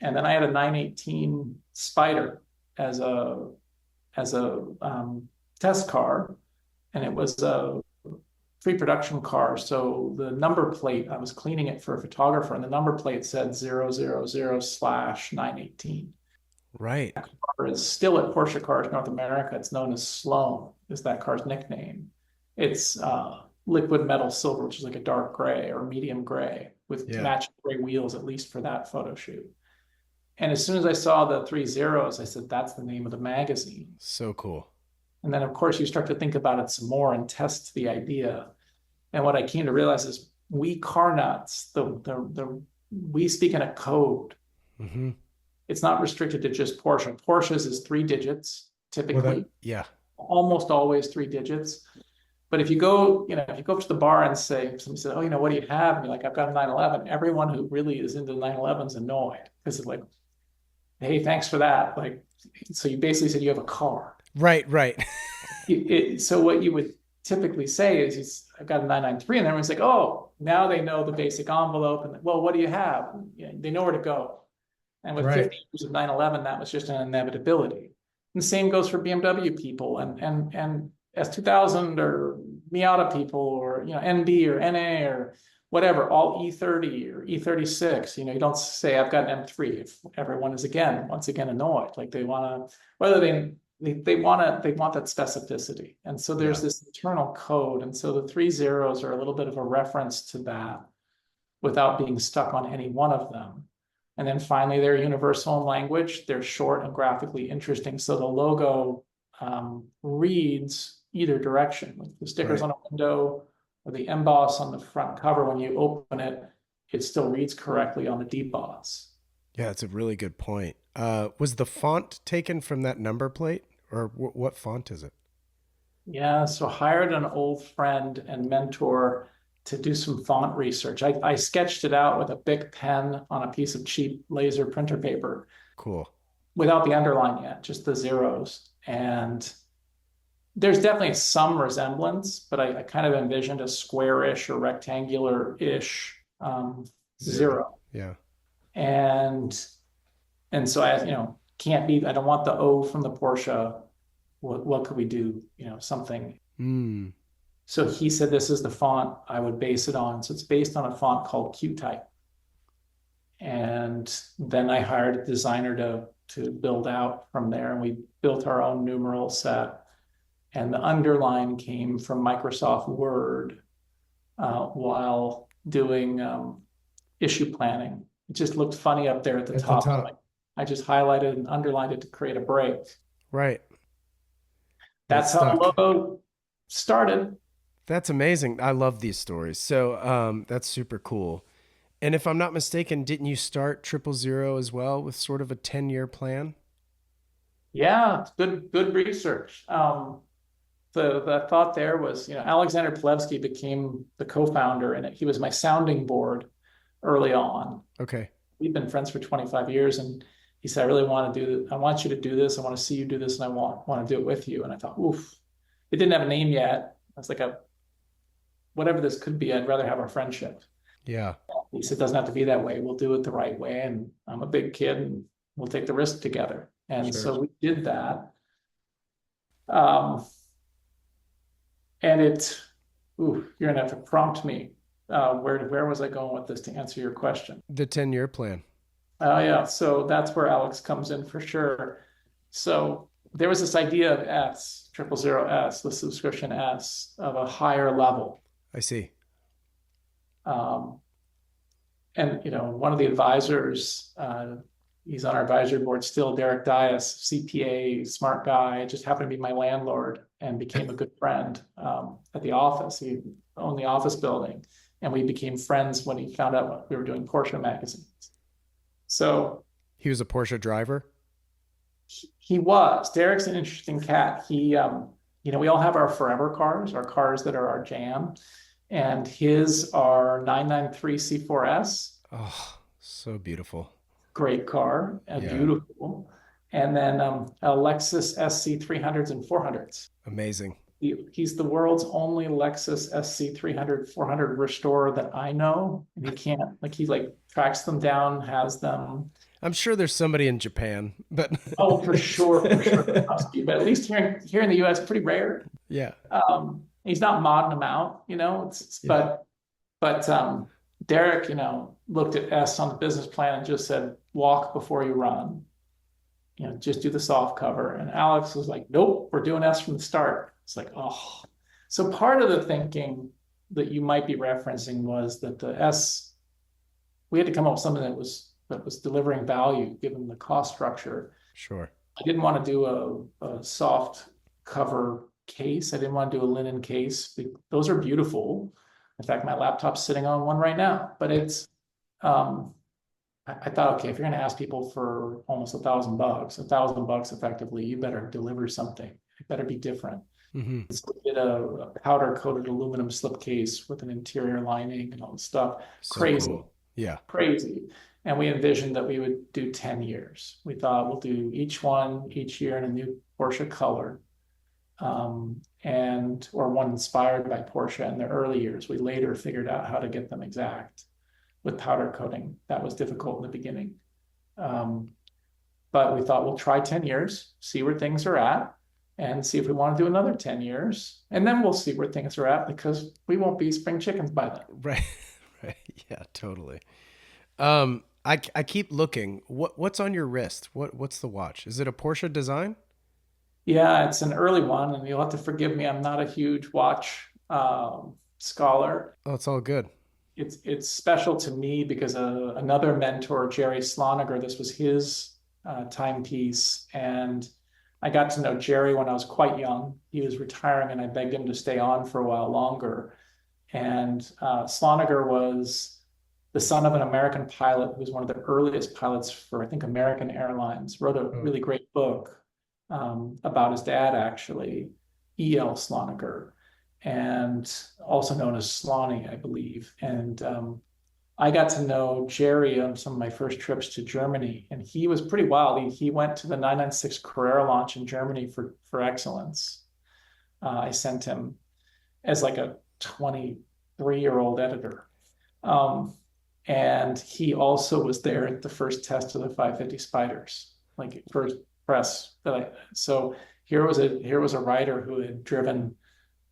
And then I had a 918 Spider as a test car, and it was a pre-production car. So the number plate, I was cleaning it for a photographer, and the number plate said 000/918. Right. That car is still at Porsche Cars North America. It's known as Sloan, is that car's nickname. It's liquid metal silver, which is like a dark gray or medium gray with matching gray wheels, at least for that photo shoot. And as soon as I saw the 3 zeros, I said, that's the name of the magazine. So cool. And then, of course, you start to think about it some more and test the idea. And what I came to realize is we car nuts, we speak in a code. Mm-hmm. It's not restricted to just Porsche. Porsche's is 3 digits, typically. Yeah. Almost always 3 digits. But if you go up to the bar and somebody says, oh, what do you have? And you're like, I've got a 911. Everyone who really is into 911 is annoyed because it's like, hey, thanks for that. Like, so you basically said you have a car. Right. So what you would typically say is, I've got a 993, and everyone's like, oh, now they know the basic envelope. And well, what do you have? They know where to go. And with 50 years of 911, that was just an inevitability. And the same goes for BMW people and S2000 or Miata people or NB or NA or whatever, all E30 or E36. You don't say I've got an M3 if everyone is once again annoyed. Like they want to, whether they want that specificity. And so there's this internal code. And so the 3 zeros are a little bit of a reference to that without being stuck on any one of them. And then finally, they're universal in language. They're short and graphically interesting. So the logo reads either direction. Like the stickers on a window or the emboss on the front cover, when you open it, it still reads correctly on the deboss. Yeah, it's a really good point. Was the font taken from that number plate, or what font is it? Yeah, so hired an old friend and mentor to do some font research. I sketched it out with a Bic pen on a piece of cheap laser printer paper Cool. without the underline yet, just the zeros. And there's definitely some resemblance, but I kind of envisioned a squarish or rectangular-ish Zero. zero. Yeah. And so can't be, I don't want the O from the Porsche. What could we do? Something. Hmm. So he said this is the font I would base it on. So it's based on a font called Q-Type. And then I hired a designer to build out from there, and we built our own numeral set. And the underline came from Microsoft Word while doing issue planning. It just looked funny up there at the At the top. So top. I just highlighted and underlined it to create a break. Right. And it That's how the stuck. logo started. That's amazing. I love these stories. So that's super cool. And if I'm not mistaken, didn't you start Triple Zero as well with sort of a 10-year plan? Yeah, it's good research. The thought there was, Alexander Plevsky became the co-founder, and he was my sounding board early on. Okay. We've been friends for 25 years, and he said, I really want to do this. I want you to do this. I want to see you do this, and I want to do it with you. And I thought, oof, it didn't have a name yet. I was like, whatever this could be, I'd rather have our friendship. Yeah. He said, it doesn't have to be that way. We'll do it the right way. And I'm a big kid, and we'll take the risk together. And Sure. so we did that. Um, and you're gonna have to prompt me. Where was I going with this to answer your question? The 10-year plan. Oh yeah, so that's where Alex comes in for sure. So there was this idea of S, 000S, the subscription S, of a higher level. I see. Um, and one of the advisors, he's on our advisory board still, Derek Dias, CPA, smart guy, just happened to be my landlord and became a good friend at the office. He owned the office building, and we became friends when he found out we were doing Porsche magazines. So He was a Porsche driver. he was. Derek's an interesting cat. We all have our forever cars, our cars that are our jam, and his are 993 C4S. Oh, so beautiful. Great car, Yeah. beautiful. And then a Lexus SC 300s and 400s. Amazing. He's the world's only Lexus SC 300, 400 restorer that I know. And he can't, like, he like tracks them down, has them. I'm sure there's somebody in Japan, but Oh, for sure, for sure. There must be. But at least here in the US, pretty rare. yeah. He's not modding them out, Yeah. but Derek, looked at S on the business plan and just said, walk before you run. Just do the soft cover. And Alex was like, nope, we're doing S from the start. It's like, oh. So part of the thinking that you might be referencing was that the S, we had to come up with something that was delivering value given the cost structure. Sure. I didn't want to do a soft cover case. I didn't want to do a linen case. Those are beautiful. In fact, my laptop's sitting on one right now. But I thought, okay, if you're going to ask people for almost $1,000 effectively, you better deliver something. It better be different. Hmm. So we did a powder coated aluminum slipcase with an interior lining and all this stuff. So Crazy, cool. Yeah. crazy. And we envisioned that we would do 10 years. We thought we'll do each one each year in a new Porsche color. Or one inspired by Porsche in their early years. We later figured out how to get them exact with powder coating. That was difficult in the beginning. But we thought we'll try 10 years, see where things are at, and see if we want to do another 10 years. And then we'll see where things are at because we won't be spring chickens by then. Right. Right. Yeah, totally. I keep looking. What's on your wrist? What's the watch? Is it a Porsche design? Yeah, it's an early one, and you'll have to forgive me. I'm not a huge watch scholar. Oh, it's all good. It's special to me because another mentor, Jerry Sloniger, this was his timepiece, and I got to know Jerry when I was quite young. He was retiring, and I begged him to stay on for a while longer. And Sloniger was the son of an American pilot who was one of the earliest pilots for, I think, American Airlines, wrote a Oh. really great book about his dad, actually, E.L. Sloniger, and also known as Slonny, I believe. And I got to know Jerry on some of my first trips to Germany, and he was pretty wild. He went to the 996 Carrera launch in Germany for excellence. I sent him as like a 23-year-old editor. Um, and he also was there at the first test of the 550 Spiders, like first press that I. So here was a writer who had driven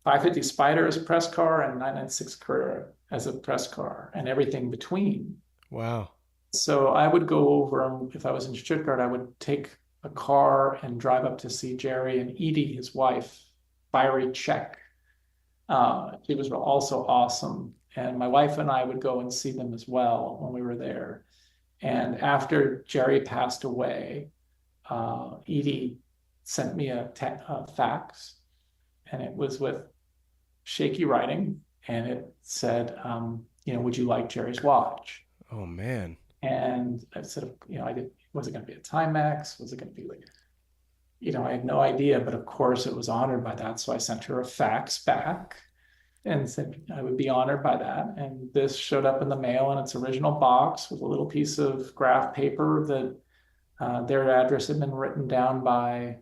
550 Spider as a press car and 996 Carrera as a press car and everything between. Wow. So I would go over, if I was in Stuttgart, I would take a car and drive up to see Jerry and Edie, his wife, fiery Czech. She was also awesome. And my wife and I would go and see them as well when we were there. And after Jerry passed away, Edie sent me a fax, and it was with shaky writing, and it said, would you like Jerry's watch? Oh man. And I said, was it going to be a Timex? Was it going to be like, I had no idea, but of course it was honored by that. So I sent her a fax back and said I would be honored by that. And this showed up in the mail in its original box with a little piece of graph paper that their address had been written down by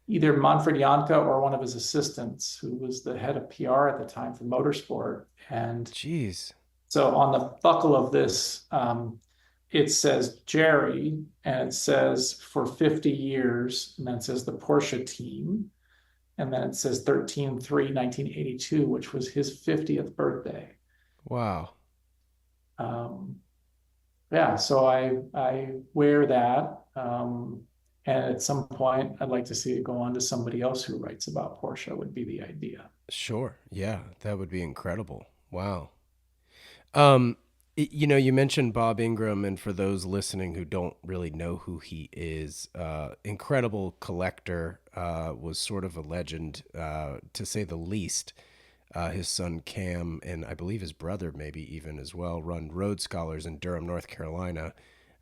either Manfred Janka or one of his assistants, who was the head of PR at the time for Motorsport. And Jeez. so on the buckle of this, it says Jerry, and it says for 50 years, and then it says the Porsche team. And then it says 13/3/1982, which was his 50th birthday. Wow. Um, yeah, so I wear that. And at some point, I'd like to see it go on to somebody else who writes about Porsche, would be the idea. Sure. Yeah, that would be incredible. Wow. Um, you mentioned Bob Ingram, and for those listening who don't really know who he is, incredible collector, was sort of a legend, to say the least. His son Cam, and I believe his brother maybe even as well, run Road Scholars in Durham, North Carolina.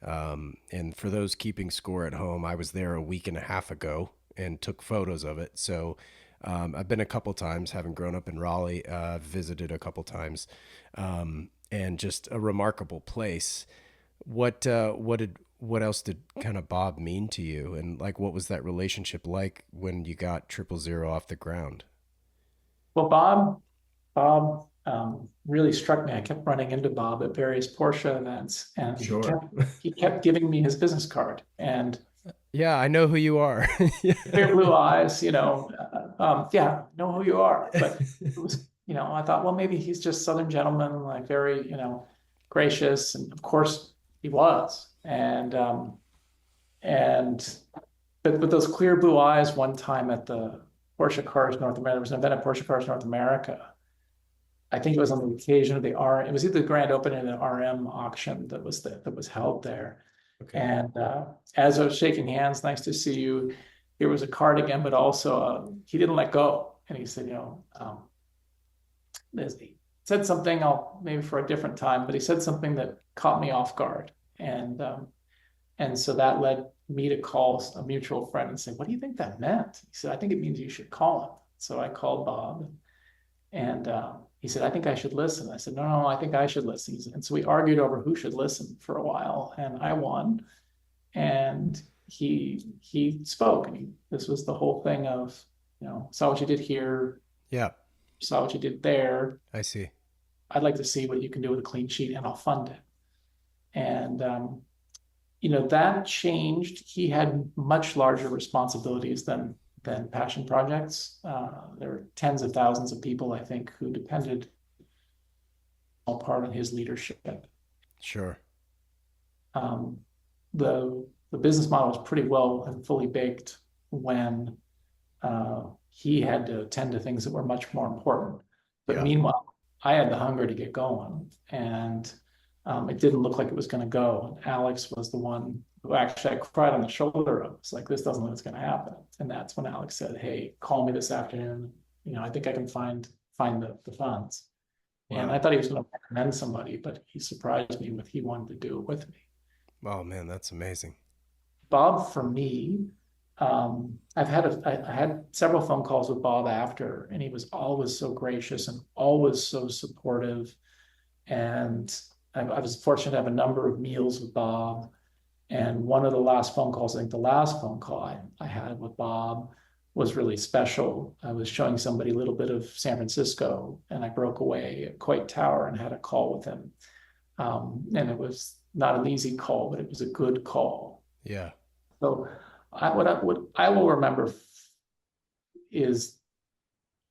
And for those keeping score at home, I was there a week and a half ago and took photos of it. So I've been a couple times, having grown up in Raleigh, visited a couple times, and just a remarkable place. What else did kind of Bob mean to you, and like what was that relationship like when you got 000 off the ground? Well, Bob really struck me. I kept running into Bob at various Porsche events, and he Sure. kept he kept giving me his business card and Yeah, I know who you are. clear blue eyes. Yeah, know who you are. But it was, I thought, well, maybe he's just Southern gentleman, like very, gracious, and of course he was. And but with those clear blue eyes, one time at the Porsche Cars North America, there was an event at Porsche Cars North America. I think it was on the occasion of it was either the grand opening of the RM auction that was held there. Okay. And as I was shaking hands, nice to see you. Here was a card again, but also he didn't let go. And he said, he said something, I'll maybe for a different time, but he said something that caught me off guard. And so that led me to call a mutual friend and say, what do you think that meant? He said, I think it means you should call him. So I called Bob, and he said, I think I should listen. I said, no, I think I should listen. And so we argued over who should listen for a while, and I won. And he spoke, and this was the whole thing of, saw what you did here, Yeah, saw what you did there. I see. I'd like to see what you can do with a clean sheet, and I'll fund it. And that changed. He had much larger responsibilities than passion projects. There were tens of thousands of people, I think, who depended all part on his leadership. Sure. Um, the business model was pretty well and fully baked when he had to attend to things that were much more important. But Yeah. meanwhile, I had the hunger to get going, and it didn't look like it was going to go. And Alex was the one who actually I cried on the shoulder of. It's like, this doesn't look like it's going to happen. And that's when Alex said, "Hey, call me this afternoon. I think I can find the funds." And I Wow. thought he was going to recommend somebody, but he surprised me with he wanted to do it with me. Oh man, that's amazing. Bob, for me, I had several phone calls with Bob after, and he was always so gracious and always so supportive. And I was fortunate to have a number of meals with Bob. And one of the last phone calls, I think the last phone call I had with Bob was really special. I was showing somebody a little bit of San Francisco, and I broke away at Coit Tower and had a call with him. And it was not an easy call, but it was a good call. Yeah. So what I will remember is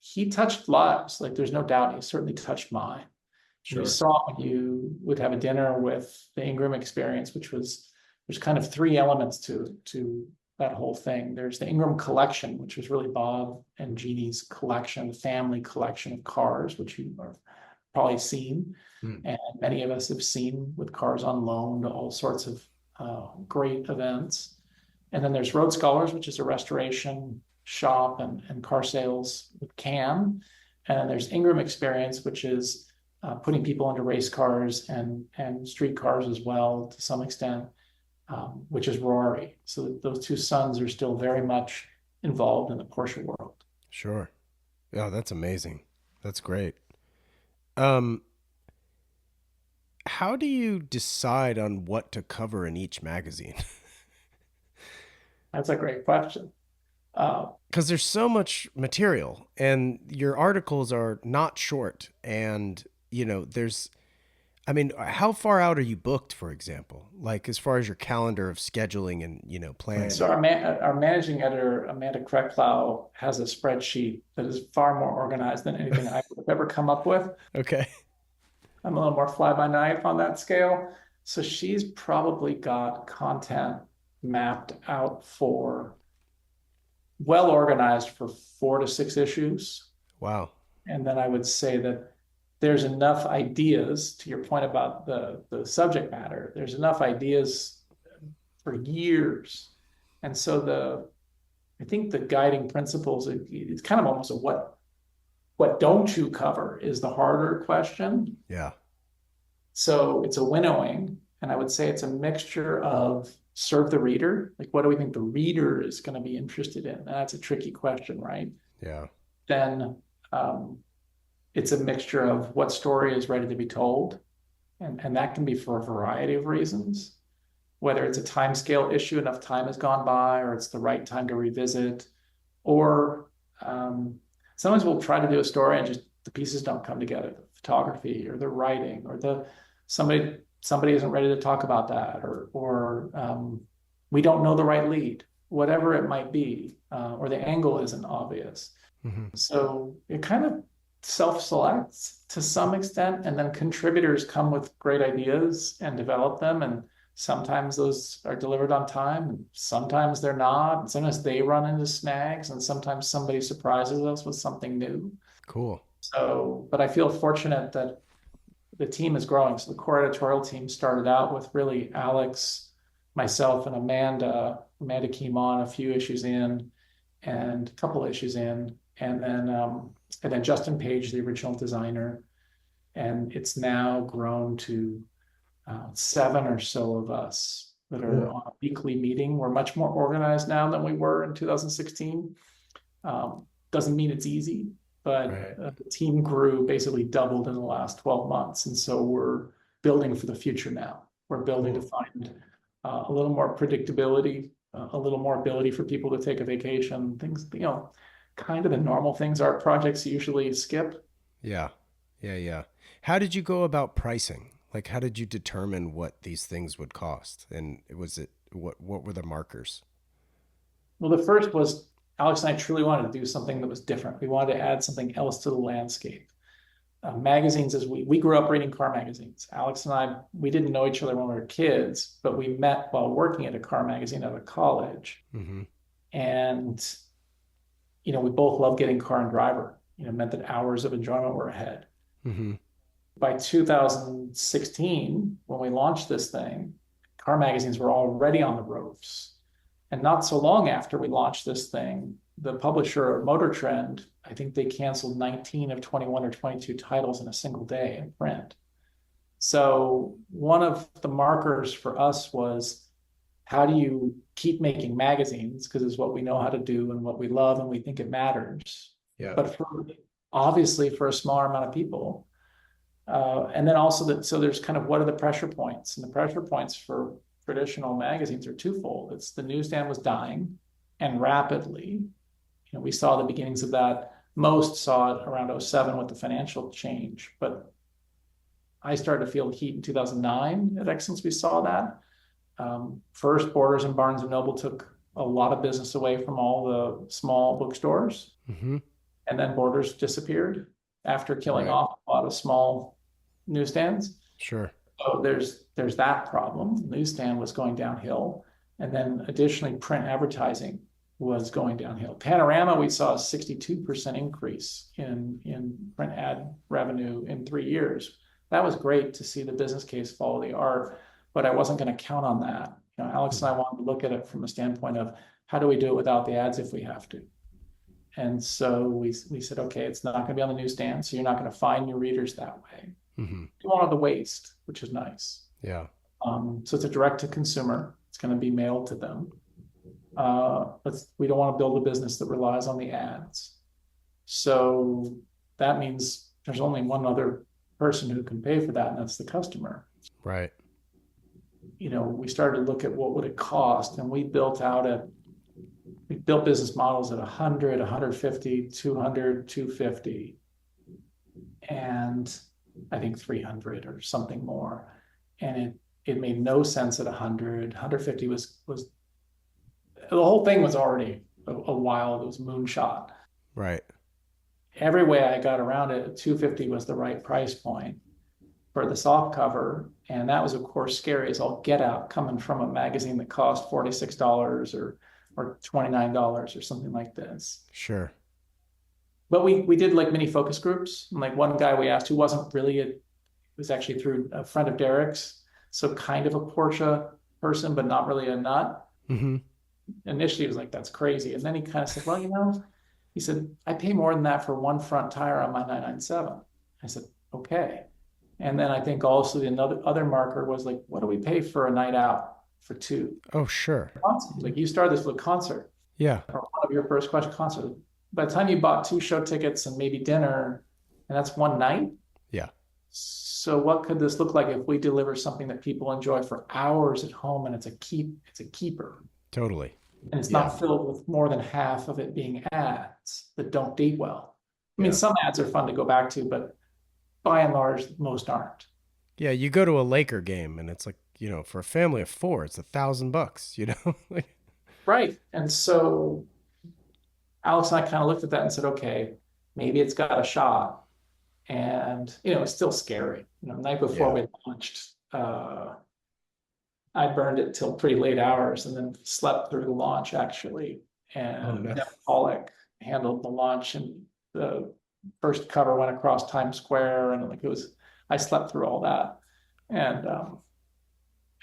he touched lives. Like there's no doubt he certainly touched mine. And you Sure. saw when you would have a dinner with the Ingram experience, which was there's kind of three elements to that whole thing. There's the Ingram collection, which was really Bob and Jeannie's collection, the family collection of cars, which you have probably seen, Hmm. and many of us have seen with cars on loan to all sorts of great events. And then there's Road Scholars, which is a restoration shop and car sales with Cam. And then there's Ingram Experience, which is putting people into race cars and street cars as well to some extent, which is Rory. So those two sons are still very much involved in the Porsche world. Sure. Yeah, that's amazing. That's great. Um, how do you decide on what to cover in each magazine? That's a great question. Uh, Because there's so much material, and your articles are not short. And, there's, I mean, how far out are you booked, for example? Like, as far as your calendar of scheduling and, planning? so our managing editor, Amanda Krecklau, has a spreadsheet that is far more organized than anything I would have ever come up with. Okay. I'm a little more fly by night on that scale. So she's probably got content mapped out for well organized for 4 to 6 issues. Wow. And then I would say that there's enough ideas to your point about the subject matter. There's enough ideas for years. And so I think the guiding principles, it's kind of almost a what don't you cover is the harder question. Yeah. So it's a winnowing, and I would say it's a mixture of serve the reader. Like, what do we think the reader is going to be interested in? And that's a tricky question, right? Yeah. Then um, it's a mixture of what story is ready to be told, and that can be for a variety of reasons. Whether it's a time scale issue, enough time has gone by, or it's the right time to revisit, or sometimes we'll try to do a story and just the pieces don't come together. The photography or the writing or the somebody isn't ready to talk about that, or we don't know the right lead, whatever it might be, or the angle isn't obvious. Hmm. So it kind of self-selects to some extent, and then contributors come with great ideas and develop them. And sometimes those are delivered on time, and sometimes they're not. And sometimes they run into snags, and sometimes somebody surprises us with something new. Cool. So, but I feel fortunate that the team is growing. So the core editorial team started out with really Alex, myself, and Amanda. Amanda came on a few issues in, and a couple issues in, and then Justin Page, the original designer, and it's now grown to 7 or so of us that are Cool. on a weekly meeting. We're much more organized now than we were in 2016. Doesn't mean it's easy, but Right. the team grew basically doubled in the last 12 months. And so we're building for the future now. We're building to Cool. find a little more predictability, a little more ability for people to take a vacation, things, kind of the normal things art projects usually skip. Yeah. Yeah. Yeah. How did you go about pricing? Like, how did you determine what these things would cost? And what were the markers? Well, the first was Alex and I truly wanted to do something that was different. We wanted to add something else to the landscape. Magazines, as we grew up reading car magazines. Alex and I, we didn't know each other when we were kids, but we met while working at a car magazine out of college. Mm-hmm. And, we both loved getting car and driver, meant that hours of enjoyment were ahead. Mm-hmm. By 2016, when we launched this thing, car magazines were already on the ropes. And not so long after we launched this thing, the publisher Motor Trend, I think they canceled 19 of 21 or 22 titles in a single day in print. So one of the markers for us was, how do you keep making magazines? Because it's what we know how to do and what we love and we think it matters. Yeah. But obviously for a smaller amount of people. And then also that, so there's kind of, what are the pressure points? And the pressure points for traditional magazines are twofold. It's the newsstand was dying and rapidly. We saw the beginnings of that. Most saw it around '07 with the financial change, but I started to feel the heat in 2009 at Excellence. We saw that. First, Borders and Barnes and Noble took a lot of business away from all the small bookstores, Mm-hmm. and then Borders disappeared after killing Right. off a lot of small newsstands. Sure. So there's that problem. The newsstand was going downhill, and then additionally, print advertising was going downhill. Panorama, we saw a 62% increase in print ad revenue in 3 years. That was great to see the business case follow the art, but I wasn't going to count on that. Alex and I wanted to look at it from a standpoint of, how do we do it without the ads if we have to? And so we said, okay, it's not going to be on the newsstand, so you're not going to find new readers that way. Mm-hmm. You want the waste, which is nice. Yeah. So it's a direct to consumer. It's going to be mailed to them. We don't want to build a business that relies on the ads. So that means there's only one other person who can pay for that, and that's the customer. Right. We started to look at what would it cost, and we built business models at 100, 150, 200, 250, and I think 300 or something more. And it made no sense at 100. 150 was the whole thing was already a wild, it was moonshot. Right. Every way I got around it, 250 was the right price point for the soft cover. And that was, of course, scary as all get out, coming from a magazine that cost $46 or $29 or something like this. Sure. But we did like mini focus groups. And like one guy we asked, who wasn't really it was actually through a friend of Derek's, so kind of a Porsche person, but not really a nut. Mm-hmm. Initially he was like, that's crazy. And then he kind of said, well, he said, I pay more than that for one front tire on my 997. I said, okay. And then I think also the other marker was like, what do we pay for a night out for two? Oh, sure. Like, you started this with a concert. Yeah. Or one of your first question concert. By the time you bought 2 show tickets and maybe dinner, and that's one night. Yeah. So what could this look like if we deliver something that people enjoy for hours at home, and it's a keeper? Totally. And it's not filled with more than half of it being ads that don't date well. I mean, some ads are fun to go back to, but by and large, most aren't. Yeah, you go to a Laker game and it's like, for a family of 4, it's $1,000, Right. And so Alex and I kind of looked at that and said, okay, maybe it's got a shot. And, it's still scary. The night before we launched, I burned it till pretty late hours and then slept through the launch, actually. And Deb Pollock handled the launch, and the first cover went across Times Square, and I slept through all that. And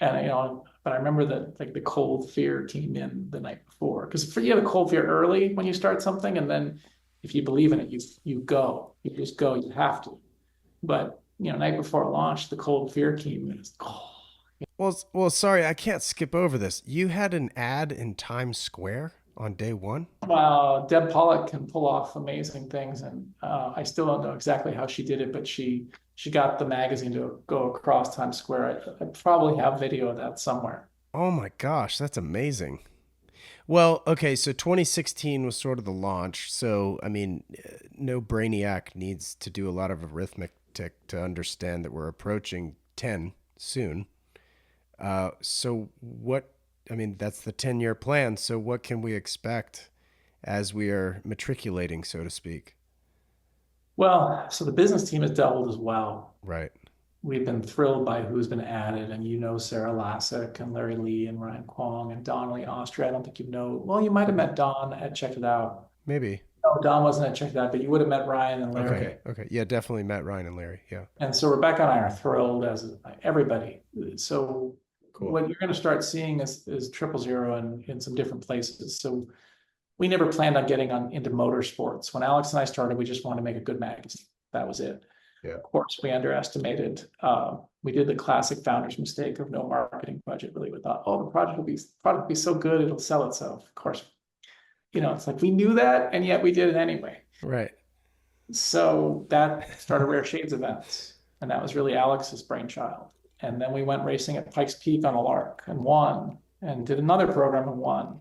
but I remember that, like, the Cold Fear came in the night before, because you have a Cold Fear early when you start something, and then if you believe in it, you just go, you have to. But night before launch, the Cold Fear came in. Well, sorry, I can't skip over this. You had an ad in Times Square on day one? Well, Deb Pollock can pull off amazing things, and I still don't know exactly how she did it, but she got the magazine to go across Times Square. I probably have video of that somewhere. Oh my gosh, that's amazing. Well, okay, so 2016 was sort of the launch. So, I mean, no brainiac needs to do a lot of arithmetic to understand that we're approaching 10 soon. So that's the 10-year plan. So what can we expect as we are matriculating, so to speak? Well, so the business team has doubled as well. Right. We've been thrilled by who's been added, and Sarah Lassick and Larry Lee and Ryan Kwong and Donnelly Austria. I don't think well, you might have met Don at Check It Out. Maybe. No, Don wasn't at Check It Out, but you would have met Ryan and Larry. Okay. Yeah, definitely met Ryan and Larry. Yeah. And so Rebecca and I are thrilled, as everybody. So cool. What you're going to start seeing is 000 in some different places. So we never planned on getting into motorsports. When Alex and I started, we just wanted to make a good magazine. That was it. Yeah. Of course, we underestimated. We did the classic founder's mistake of no marketing budget. Really, we thought, oh, the product will be so good, it'll sell itself. Of course, it's like we knew that, and yet we did it anyway. Right. So that started Rare Shades events, and that was really Alex's brainchild. And then we went racing at Pikes Peak on a lark and won, and did another program and won,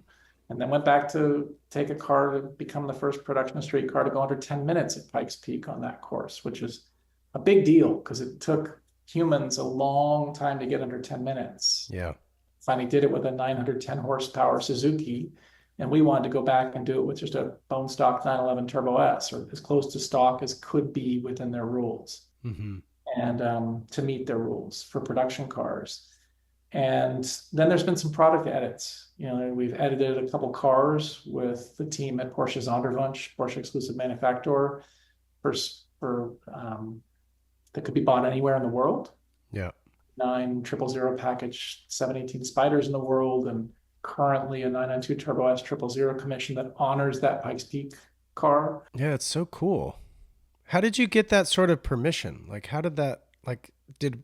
and then went back to take a car to become the first production street car to go under 10 minutes at Pikes Peak on that course, which is a big deal because it took humans a long time to get under 10 minutes. Yeah. Finally did it with a 910 horsepower Suzuki, and we wanted to go back and do it with just a bone stock 911 Turbo S, or as close to stock as could be within their rules, and to meet their rules for production cars. And then there's been some product edits. We've edited a couple cars with the team at Porsche Sonderwunsch, Porsche exclusive manufacturer, for that could be bought anywhere in the world. Yeah. 900 package 718 Spiders in the world, and currently a 992 Turbo S 000 commission that honors that Pikes Peak car. Yeah, it's so cool. How did you get that sort of permission? Like, how did that, like, did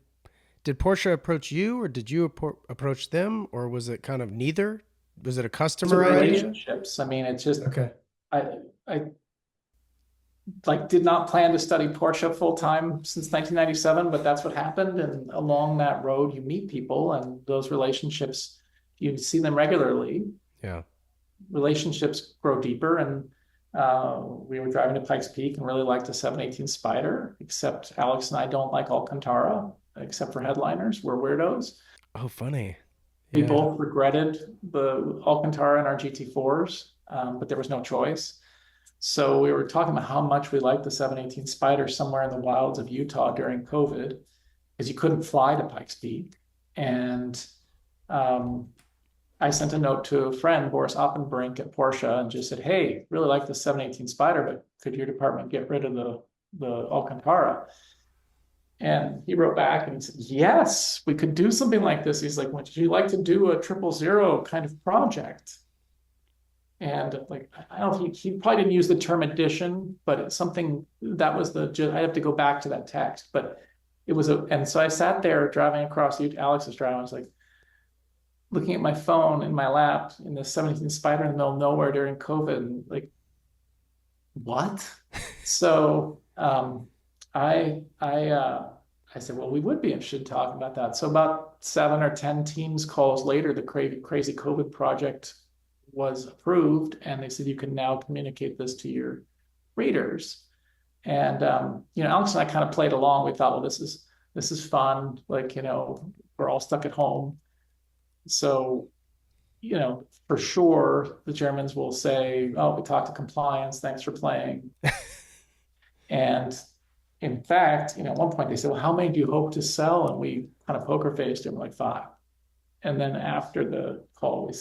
Porsche approach you, or did you approach them, or was it kind of neither? Was it a customer idea? Relationships. I mean, it's just, okay. I did not plan to study Porsche full time since 1997, but that's what happened. And along that road, you meet people, and those relationships, you see them regularly. Yeah. Relationships grow deeper. And we were driving to Pikes Peak and really liked the 718 Spider, except Alex and I don't like Alcantara, except for headliners. We're weirdos. Oh, funny. We both regretted the Alcantara and our GT4s, but there was no choice. So we were talking about how much we liked the 718 Spider somewhere in the wilds of Utah during COVID, because you couldn't fly to Pikes Peak. And I sent a note to a friend, Boris Oppenbrink at Porsche, and just said, hey, really like the 718 Spider, but could your department get rid of the Alcantara? And he wrote back and he said, yes, we could do something like this. He's like, would you like to do a 000 kind of project? And like, I don't know, he probably didn't use the term edition, but it's something that was I have to go back to that text, but it was and so I sat there driving across, Alex was driving, I was like, looking at my phone in my lap in the 718 Spider in the middle of nowhere during COVID, and like, what? So I said, well, we would be interested in talking about that. So about 7 or 10 Teams calls later, the crazy COVID project was approved, and they said, you can now communicate this to your readers. And Alex and I kind of played along. We thought, well, this is fun. Like, we're all stuck at home. So, for sure, the Germans will say, oh, we talked to compliance. Thanks for playing. And in fact, at one point they said, well, how many do you hope to sell? And we kind of poker faced it. We're like, 5. And then after the call,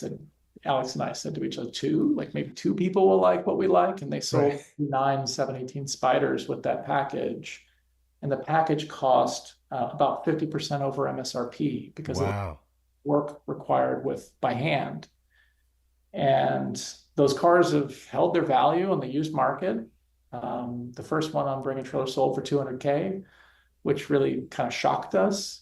Alex and I said to each other, 2, like maybe 2 people will like what we like. And they sold 9 718 Spiders with that package. And the package cost about 50% over MSRP because of work required by hand. And those cars have held their value in the used market. The first one on Bring a Trailer sold for $200K, which really kind of shocked us.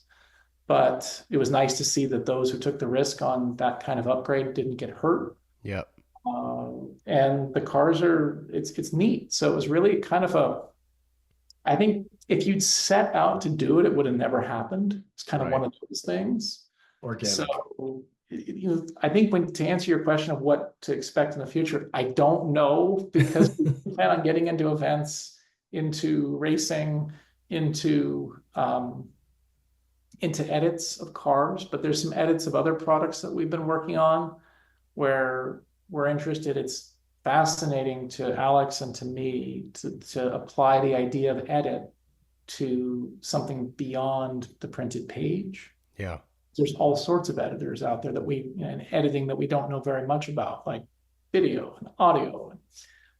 But it was nice to see that those who took the risk on that kind of upgrade didn't get hurt. Yep. And the cars it's neat. So it was really kind of I think if you'd set out to do it, it would have never happened. It's kind of one of those things. Organic. So, I think to answer your question of what to expect in the future, I don't know, because we plan on getting into events, into racing, into edits of cars, but there's some edits of other products that we've been working on where we're interested. It's fascinating to Alex and to me to apply the idea of edit to something beyond the printed page. Yeah. There's all sorts of editors out there and editing that we don't know very much about, like video and audio and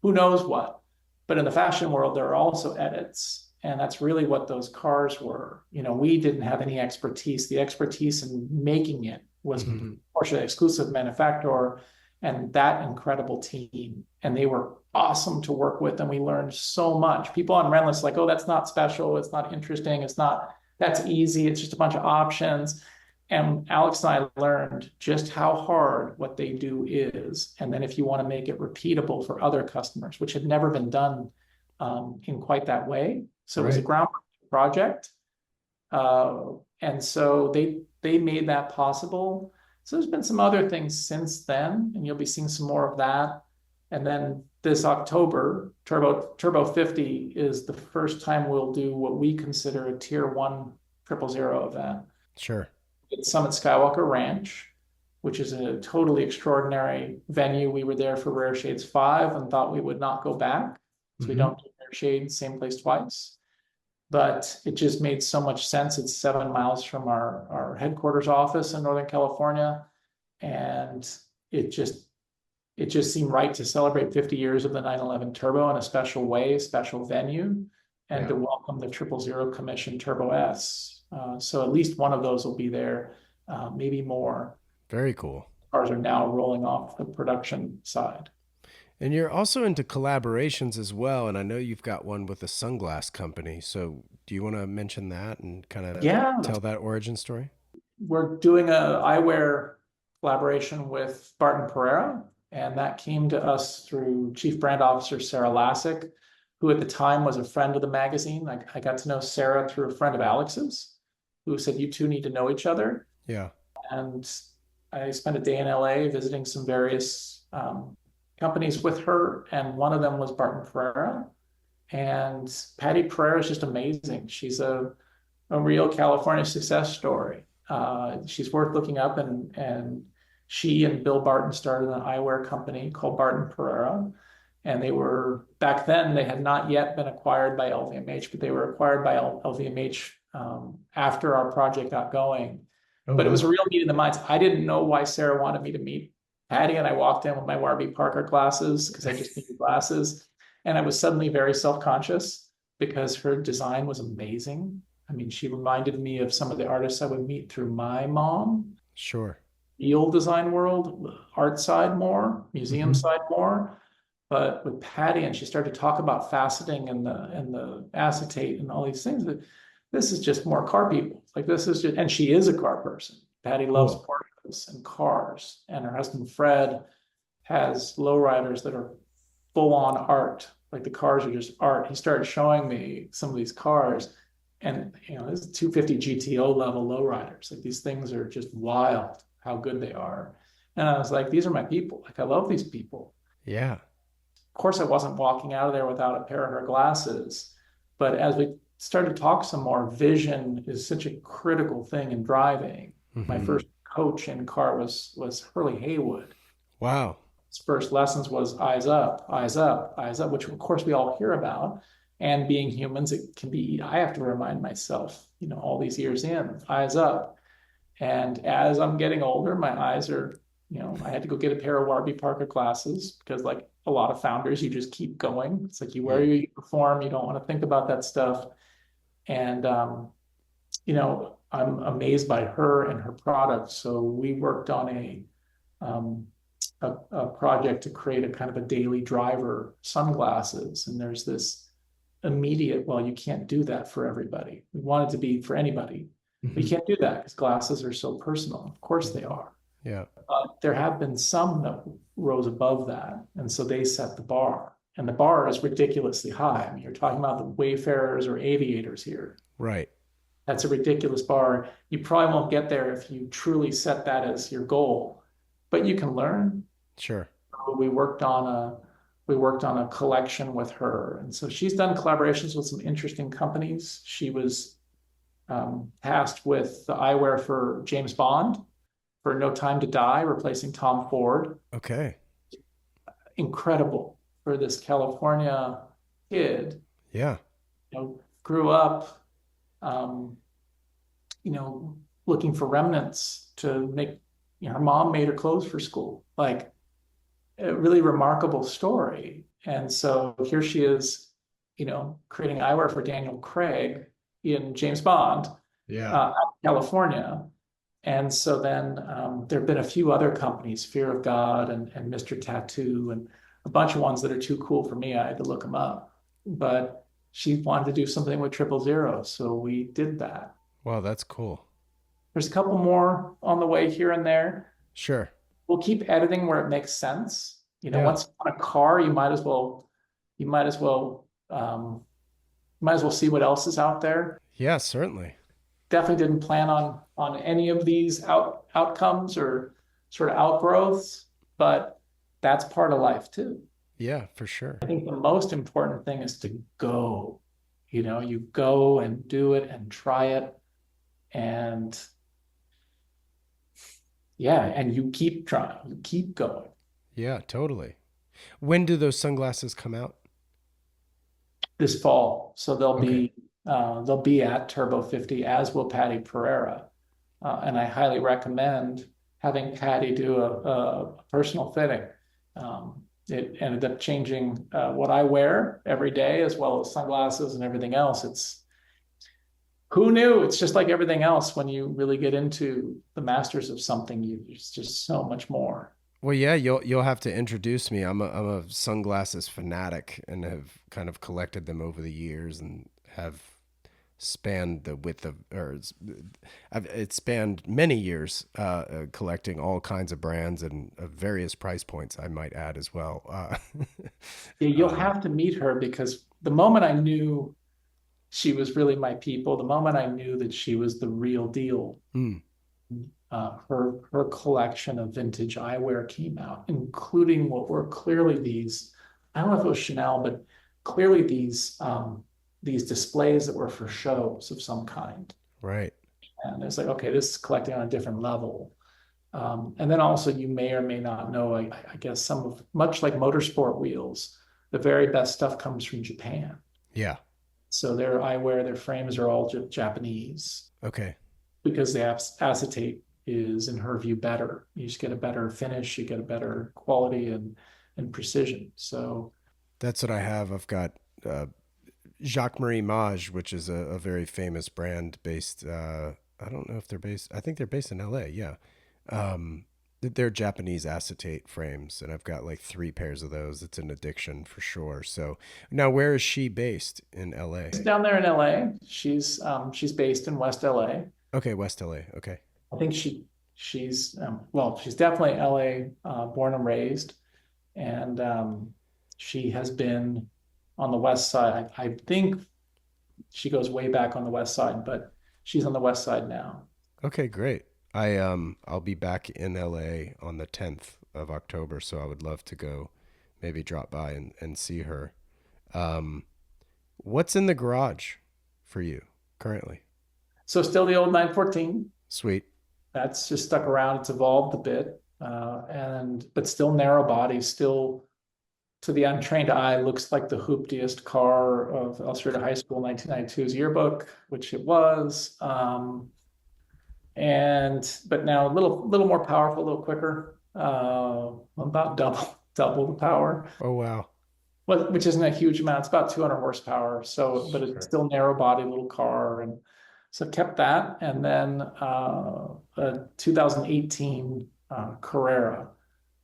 who knows what. But in the fashion world, there are also edits. And that's really what those cars were. We didn't have any expertise. The expertise in making it was Porsche exclusive manufacturer and that incredible team. And they were awesome to work with, and we learned so much. People on Renless like, oh, that's not special, it's not interesting, it's not, that's easy, it's just a bunch of options. And Alex and I learned just how hard what they do is. And then if you want to make it repeatable for other customers, which had never been done in quite that way. So it was a Right. groundbreaking project. And so they made that possible. So there's been some other things since then, and you'll be seeing some more of that. And then this October, Turbo 50 is the first time we'll do what we consider a tier one 000 event. Sure. It's Summit Skywalker Ranch, which is a totally extraordinary venue. We were there for Rare Shades 5 and thought we would not go back. So we Hmm. don't do Rare Shades, same place twice. But it just made so much sense. It's 7 miles from our headquarters office in Northern California. And it just it just seemed right to celebrate 50 years of the 911 Turbo in a special way, special venue, and Yeah. to welcome the 000 Commission Turbo S. So at least one of those will be there, maybe more. Very cool. Cars are now rolling off the production side. And you're also into collaborations as well. And I know you've got one with a sunglass company. So do you want to mention that and kind of Yeah, tell that origin story? we're doing a eyewear collaboration with Barton Pereira, and that came to us through Chief Brand Officer Sarah Lassick, who at the time was a friend of the magazine. I got to know Sarah through a friend of Alex's, who said, you two need to know each other. Yeah. And I spent a day in LA visiting some various companies with her, and one of them was Barton Pereira. And Patty Pereira is just amazing. She's a real California success story. She's worth looking up, and she and Bill Barton started an eyewear company called Barton Pereira. And they were, back then, they had not yet been acquired by LVMH, but they were acquired by LVMH after our project got going. Oh, But it was wow. a real meet in the minds. I didn't know why Sarah wanted me to meet Patty, and I walked in with my Warby Parker glasses because I just needed glasses. And I was suddenly very self-conscious because her design was amazing. I mean, she reminded me of some of the artists I would meet through my mom, Sure. real design world, art side more, museum Hmm. side more. But with Patty, and she started to talk about faceting and the acetate and all these things, that this is just more car people. Like this is just, and she is a car person. Patty loves Cool. Porsches and cars, and her husband Fred has lowriders that are full on art. Like the cars are just art. He started showing me some of these cars, and this is 250 GTO level lowriders. Like these things are just wild how good they are. And I was like, these are my people. Like I love these people. Yeah. Of course, I wasn't walking out of there without a pair of her glasses. But as we started to talk some more, vision is such a critical thing in driving. My Hmm. first coach in car was Hurley Haywood. Wow. His first lessons was eyes up, eyes up, eyes up, which of course we all hear about. And being humans, it can be, I have to remind myself, all these years in, eyes up. And as I'm getting older, my eyes are, I had to go get a pair of Warby Parker glasses because, like a lot of founders, you just keep going. It's like you wear Mm. your uniform, you don't want to think about that stuff. And, I'm amazed by her and her product. So we worked on um, a project to create a kind of a daily driver sunglasses. And there's this immediate, well, you can't do that for everybody. We want it to be for anybody. We Hmm. can't do that because glasses are so personal. Of course they are. Yeah. There have been some that rose above that. And so they set the bar. And the bar is ridiculously high. I mean, you're talking about the wayfarers or aviators here. Right. That's a ridiculous bar. You probably won't get there if you truly set that as your goal, but you can learn. Sure. We worked on a collection with her, and so she's done collaborations with some interesting companies. She was tasked with the eyewear for James Bond for No Time to Die, replacing Tom Ford. Okay. Incredible for this California kid, Yeah. grew up, um, looking for remnants to make. Her mom made her clothes for school. Like a really remarkable story. And so here she is, creating eyewear for Daniel Craig in James Bond, Yeah. out in California. And so then there have been a few other companies, Fear of God and Mr. Tattoo, and a bunch of ones that are too cool for me. I had to look them up. But she wanted to do something with 000, so we did that. Wow, that's cool. There's a couple more on the way here and there. Sure. We'll keep editing where it makes sense. Yeah. Once on a car, you might as well, might as well see what else is out there. Yeah, certainly. Definitely didn't plan on any of these outcomes or sort of outgrowths, but that's part of life too. Yeah, for sure. I think the most important thing is to go. You go and do it and try it, and yeah, and you keep trying, you keep going. Yeah, totally. When do those sunglasses come out? This fall. So Okay. they'll be at Turbo 50, as will Patty Pereira. And I highly recommend having Patty do a personal fitting. It ended up changing what I wear every day, as well as sunglasses and everything else. It's Who knew? It's just like everything else. When you really get into the masters of something, it's just so much more. Well, yeah, you'll have to introduce me. I'm a sunglasses fanatic and have kind of collected them over the years and have spanned the width of it's spanned many years collecting all kinds of brands and various price points. I might add as well. Yeah, you'll Um, have to meet her, because the moment I knew she was really my people, the moment I knew that she was the real deal, mm, her collection of vintage eyewear came out, including what were clearly these. I don't know if it was Chanel, but clearly these displays that were for shows of some kind. right. And it's like, okay, this is collecting on a different level. And then also, you may or may not know, I guess some of, much like motorsport wheels, the very best stuff comes from Japan. Yeah. So their eyewear, their frames are all Japanese, Okay. because the acetate is, in her view, better. You just get a better finish, you get a better quality and precision. So That's what I have. I've got uh, Jacques Marie Mage, which is a very famous brand based. I don't know if they're based. I think they're based in L.A. Yeah, they're Japanese acetate frames, and I've got like three pairs of those. It's an addiction for sure. So now, where is she based in L.A.? she's down there in LA. She's based in West LA. Okay, West L.A. Okay, I think well, she's definitely LA, born and raised, and she has been on the West Side. I think she goes way back on the West Side, but she's on the West Side now. okay, great. I'll be back in L.A. on the 10th of October, so I would love to go, maybe drop by and see her. Um, what's in the garage for you currently? So still the old 914. Sweet. That's just stuck around. It's evolved a bit, and but still narrow body, still to the untrained eye looks like the hooptiest car of Elstreta High School 1992's yearbook, which it was. And but now a little more powerful, a little quicker, about double the power, Oh wow. which isn't a huge amount. It's about 200 horsepower. So, but it's Sure. still narrow body little car, and so kept that. And then a 2018 Carrera,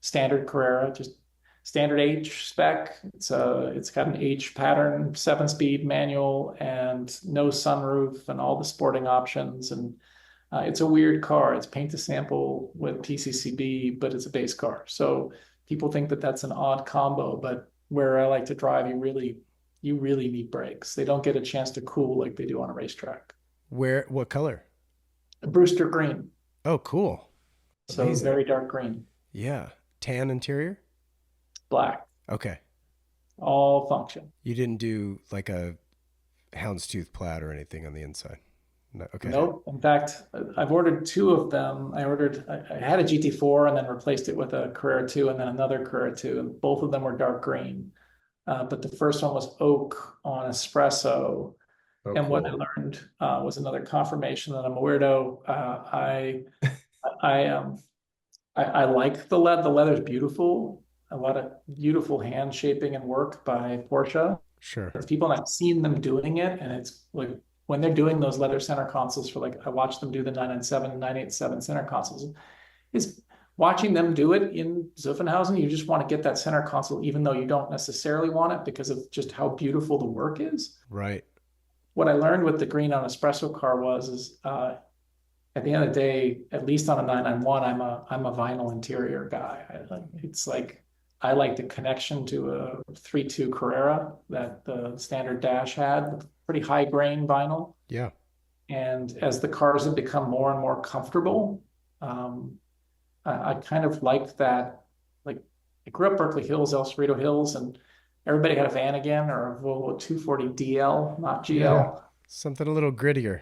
standard Carrera, just standard H spec. It's got an H pattern, 7-speed manual, and no sunroof, and all the sporting options. And it's a weird car. It's paint to sample with PCCB, but it's a base car. So people think that that's an odd combo, but where I like to drive, you really need brakes. They don't get a chance to cool like they do on a racetrack. Where? What color? Brewster green, Oh, cool. so Amazing. very dark green, Yeah. Tan interior? black, Okay. all function. You didn't do like a houndstooth plaid or anything on the inside. No, okay. Nope. In fact, I've ordered two of them. I had a GT4 and then replaced it with a Carrera 2 and then another Carrera 2, and both of them were dark green. But the first one was oak on espresso. Oh, And what I cool. learned was another confirmation that I'm a weirdo. I I like the leather. The leather's beautiful. A lot of beautiful hand shaping and work by Porsche. Sure. There's people, and I've seen them doing it, and it's like when they're doing those leather center consoles for like I watched them do the 997, 987 center consoles, is watching them do it in Zuffenhausen. You just want to get that center console, even though you don't necessarily want it because of just how beautiful the work is. Right. What I learned with the green on espresso car was is at the end of the day, at least on a 991, I'm a vinyl interior guy. It's like I like the connection to a 3.2 Carrera that the standard dash had, with pretty high grain vinyl. Yeah. And as the cars have become more and more comfortable, I kind of liked that. Like I grew up Berkeley Hills, El Cerrito Hills, and everybody had a van again or a Volvo 240 DL, not Yeah. GL. Something a little grittier.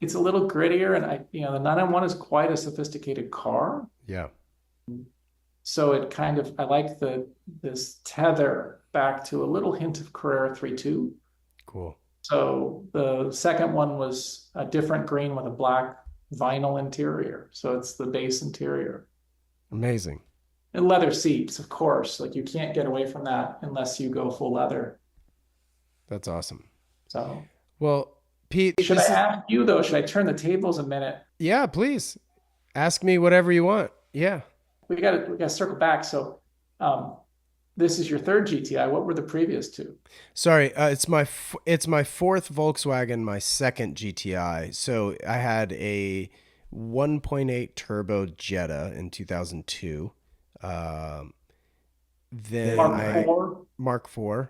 It's a little grittier, and the 991 is quite a sophisticated car. Yeah. So it kind of I like this tether back to a little hint of Carrera 3.2. Cool. So the second one was a different green with a black vinyl interior. So it's the base interior. Amazing. And leather seats, of course. Like you can't get away from that unless you go full leather. That's awesome. So Well, Pete, should I ask you though? Should I turn the tables a minute? yeah, please ask me whatever you want. Yeah. We gotta circle back. So um, this is your third GTI. What were the previous two? Sorry, it's my fourth Volkswagen, my second GTI. So I had a 1.8 turbo Jetta in 2002. Um, then Mark I IV? Mark IV,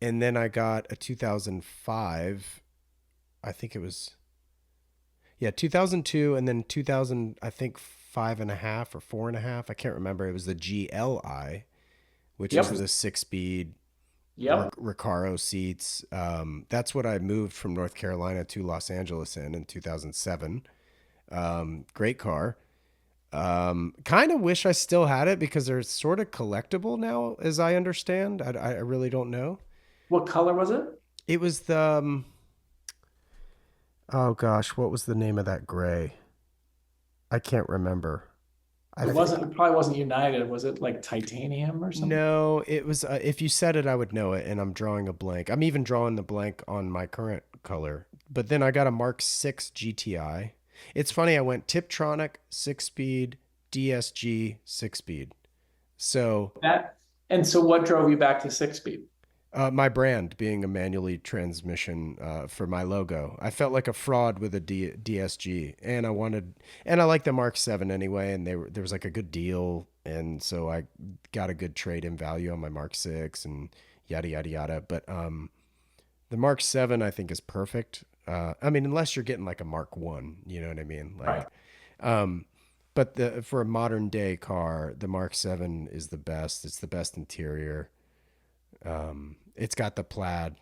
and then I got a 2005. I think it was, yeah, 2002, and then 2000. I think five and a half or four and a half. I can't remember. It was the GLI, which is Yep. the six-speed Yep. Recaro seats. That's what I moved from North Carolina to Los Angeles in 2007. Great car. Kind of wish I still had it because they're sort of collectible now, as I understand. I really don't know. What color was it? It was the, oh gosh, what was the name of that gray? I can't remember. I think, It probably wasn't United. Was it like titanium or something? no, it was, if you said it, I would know it. And I'm drawing a blank. I'm even drawing the blank on my current color. But then I got a Mark 6 GTI. It's funny. I went Tiptronic, 6-speed, DSG, 6-speed. So That and so what drove you back to six speed? my brand being a manually transmission for my logo, I felt like a fraud with a DSG, and I like the Mark 7 anyway, and there was like a good deal, and so I got a good trade in value on my Mark 6 and yada yada yada. But the Mark 7 I think is perfect. I mean, unless you're getting like a Mark 1, you know what I mean? Right. Like, um, but for a modern day car, the Mark 7 is the best. It's the best interior. It's got the plaid.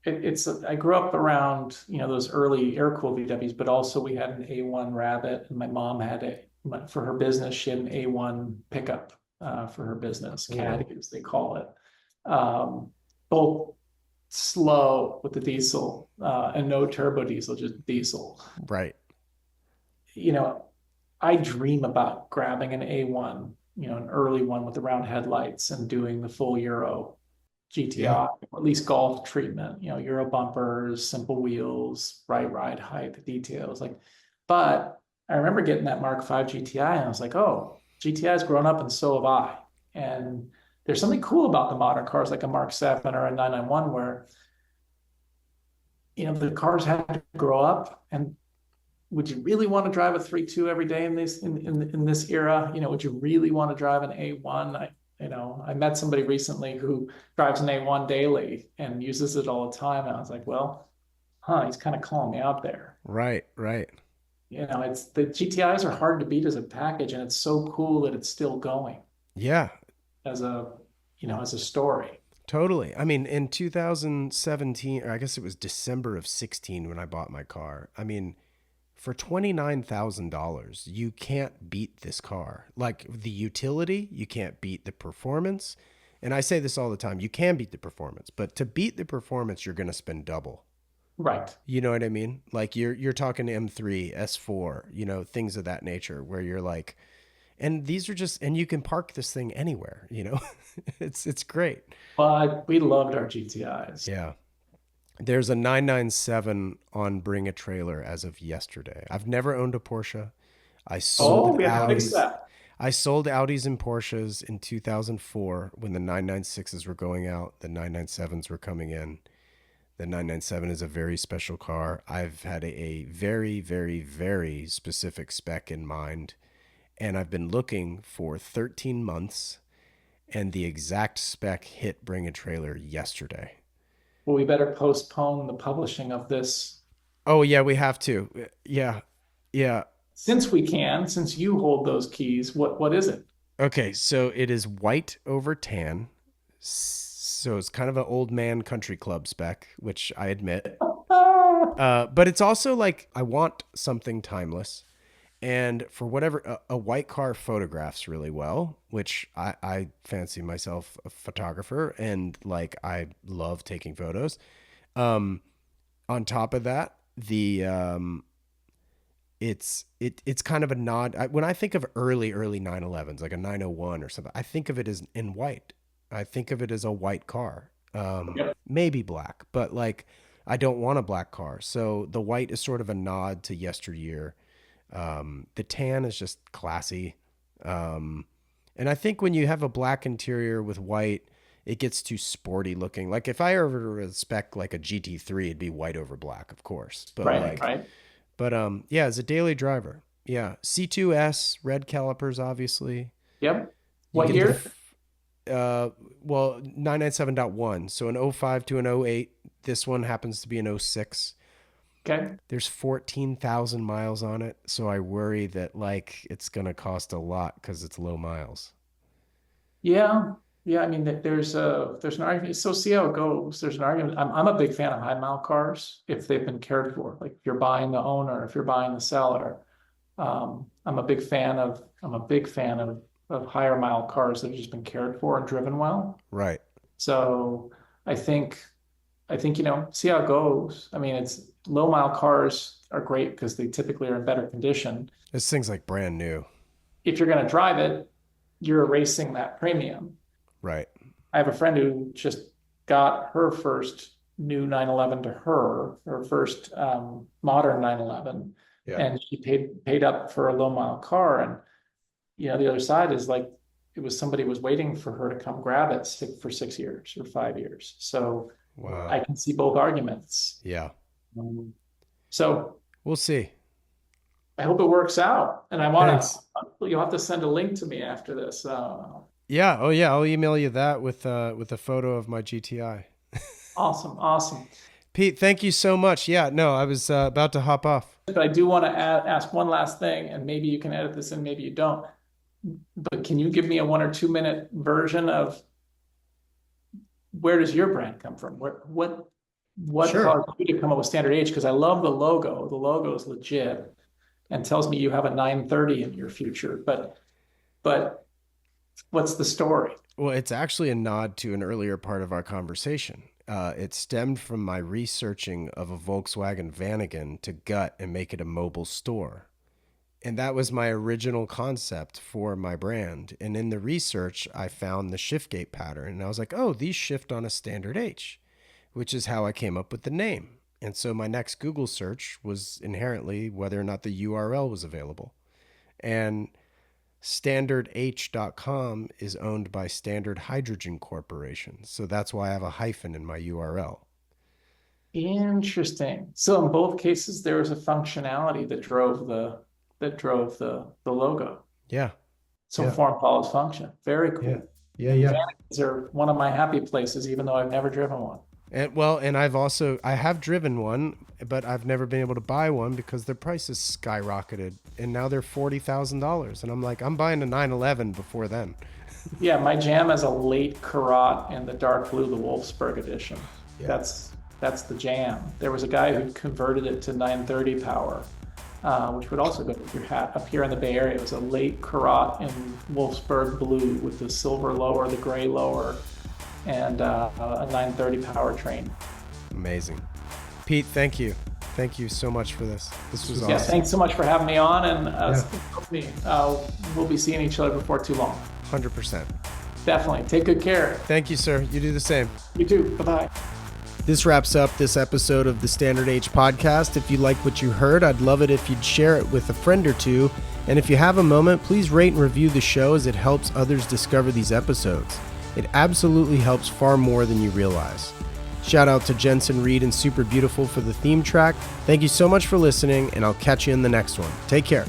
It's I grew up around those early air cooled VWs, but also we had an A1 Rabbit, and my mom had for her business. She had an A1 pickup for her business, Yeah. Caddy as they call it. Both slow with the diesel and no turbo diesel, just diesel. Right. You know, I dream about grabbing an A1, an early one with the round headlights and doing the full Euro Yeah. GTI, or at least golf treatment, Euro bumpers, simple wheels, right ride height, the details. But I remember getting that Mark V GTI and I was like, oh, GTI's grown up and so have I. And there's something cool about the modern cars like a Mark 7 or a 991 where, the cars had to grow up. And would you really want to drive a 3.2 every day in this era? Would you really want to drive an A1? I met somebody recently who drives an A1 daily and uses it all the time. And I was like, well, he's kind of calling me out there. Right. Right. It's the GTIs are hard to beat as a package, and it's so cool that it's still going Yeah. as a story. Totally. I mean, in 2017, or I guess it was December of 16 when I bought my car. I mean, for $29,000, you can't beat this car. Like the utility, you can't beat the performance. And I say this all the time, you can beat the performance, but to beat the performance, you're going to spend double. Right. You know what I mean? Like you're talking M3, S4, things of that nature where you're like, and these are just, and you can park this thing anywhere, it's great. But we loved our GTIs. Yeah. There's a 997 on Bring a Trailer as of yesterday. I've never owned a Porsche. I sold Oh, we have to fix Audis. that. I sold Audis and Porsches in 2004 when the 996s were going out, the 997s were coming in. The 997 is a very special car. I've had a very, very, very specific spec in mind, and I've been looking for 13 months, and the exact spec hit Bring a Trailer yesterday. Well, we better postpone the publishing of this Oh, yeah, we have to. Yeah, yeah. since we can, since you hold those keys. What is it? Okay, so it is white over tan. So it's kind of an old man country club spec, which I admit. Ah, But it's also like I want something timeless. And for whatever, a white car photographs really well, which I fancy myself a photographer and like I love taking photos. Um, on top of that, it's kind of a nod. When I think of early 911s, like a 901 or something, I think of it as in white. I think of it as a white car, yep. maybe black, but like I don't want a black car. So the white is sort of a nod to yesteryear. The tan is just classy. Um, and I think when you have a black interior with white, it gets too sporty looking. Like if I ever spec like a GT3, it'd be white over black, of course. But Right, like, right. yeah, as a daily driver, yeah, C2S red calipers, obviously. Yep. You What get year? well 997.1, so an '05 to an '08. This one happens to be an '06. Okay. There's 14,000 miles on it, so I worry that like it's going to cost a lot cuz it's low miles. Yeah. Yeah. I mean, there's an argument. So see how it goes. There's an argument. I'm a big fan of high mile cars if they've been cared for. Like if you're buying the owner, if you're buying the seller. I'm a big fan of higher mile cars that have just been cared for and driven well. Right. So I think see how it goes. I mean, it's low mile cars are great because they typically are in better condition. This thing's like brand new. If you're going to drive it, you're erasing that premium. Right. I have a friend who just got her first new 911 to her first modern 911, Yeah. and she paid up for a low mile car. And the other side is like it was somebody was waiting for her to come grab it for 6 years or 5 years. So I Wow. can see both arguments. Yeah. Um, so We'll see. I hope it works out. And I want Thanks. to, you'll have to send a link to me after this. Yeah. Oh yeah, I'll email you that with a photo of my GTI. Awesome, awesome. Pete, thank you so much. Yeah, no, I was about to hop off. But I do want to ask one last thing, and maybe you can edit this in, maybe you don't. But can you give me a 1 or 2 minute version of where does your brand come from? What Sure. caused you to come up with Standard H? Because I love the logo. The logo is legit and tells me you have a 930 in your future. But what's the story? Well, it's actually a nod to an earlier part of our conversation. It stemmed from my researching of a Volkswagen Vanagon to gut and make it a mobile store. And that was my original concept for my brand. And in the research, I found the shift gate pattern. And I was like, oh, these shift on a standard H, which is how I came up with the name. And so my next Google search was inherently whether or not the URL was available. And standardh.com is owned by Standard Hydrogen Corporation. So that's why I have a hyphen in my URL. Interesting. So in both cases, there was a functionality that drove the logo. Yeah. So Yeah. form follows function. Very Yeah. cool. Yeah. And Yeah. Vantage are one of my happy places, even though I've never driven one. And I have driven one, but I've never been able to buy one because their prices skyrocketed, and now they're $40,000. And I'm like, I'm buying a 911 before then. Yeah, my jam is a late Karat in the dark blue, the Wolfsburg edition. Yeah. That's the jam. There was a guy who converted it to 930 power, which would also go with your hat up here in the Bay Area. It was a late Karat in Wolfsburg blue with the silver lower, the gray lower, and a 930 powertrain. Amazing. Pete, thank you. Thank you so much for this. This was Yeah, awesome. thanks so much for having me on, and Yeah. we'll be seeing each other before too long. 100%. Definitely. Take good care. Thank you, sir. You do the same. You too. Bye bye. This wraps up this episode of the Standard H podcast. If you like what you heard, I'd love it if you'd share it with a friend or two. And if you have a moment, please rate and review the show as it helps others discover these episodes. It absolutely helps far more than you realize. Shout out to Jensen Reed and Super Beautiful for the theme track. Thank you so much for listening, and I'll catch you in the next one. Take care.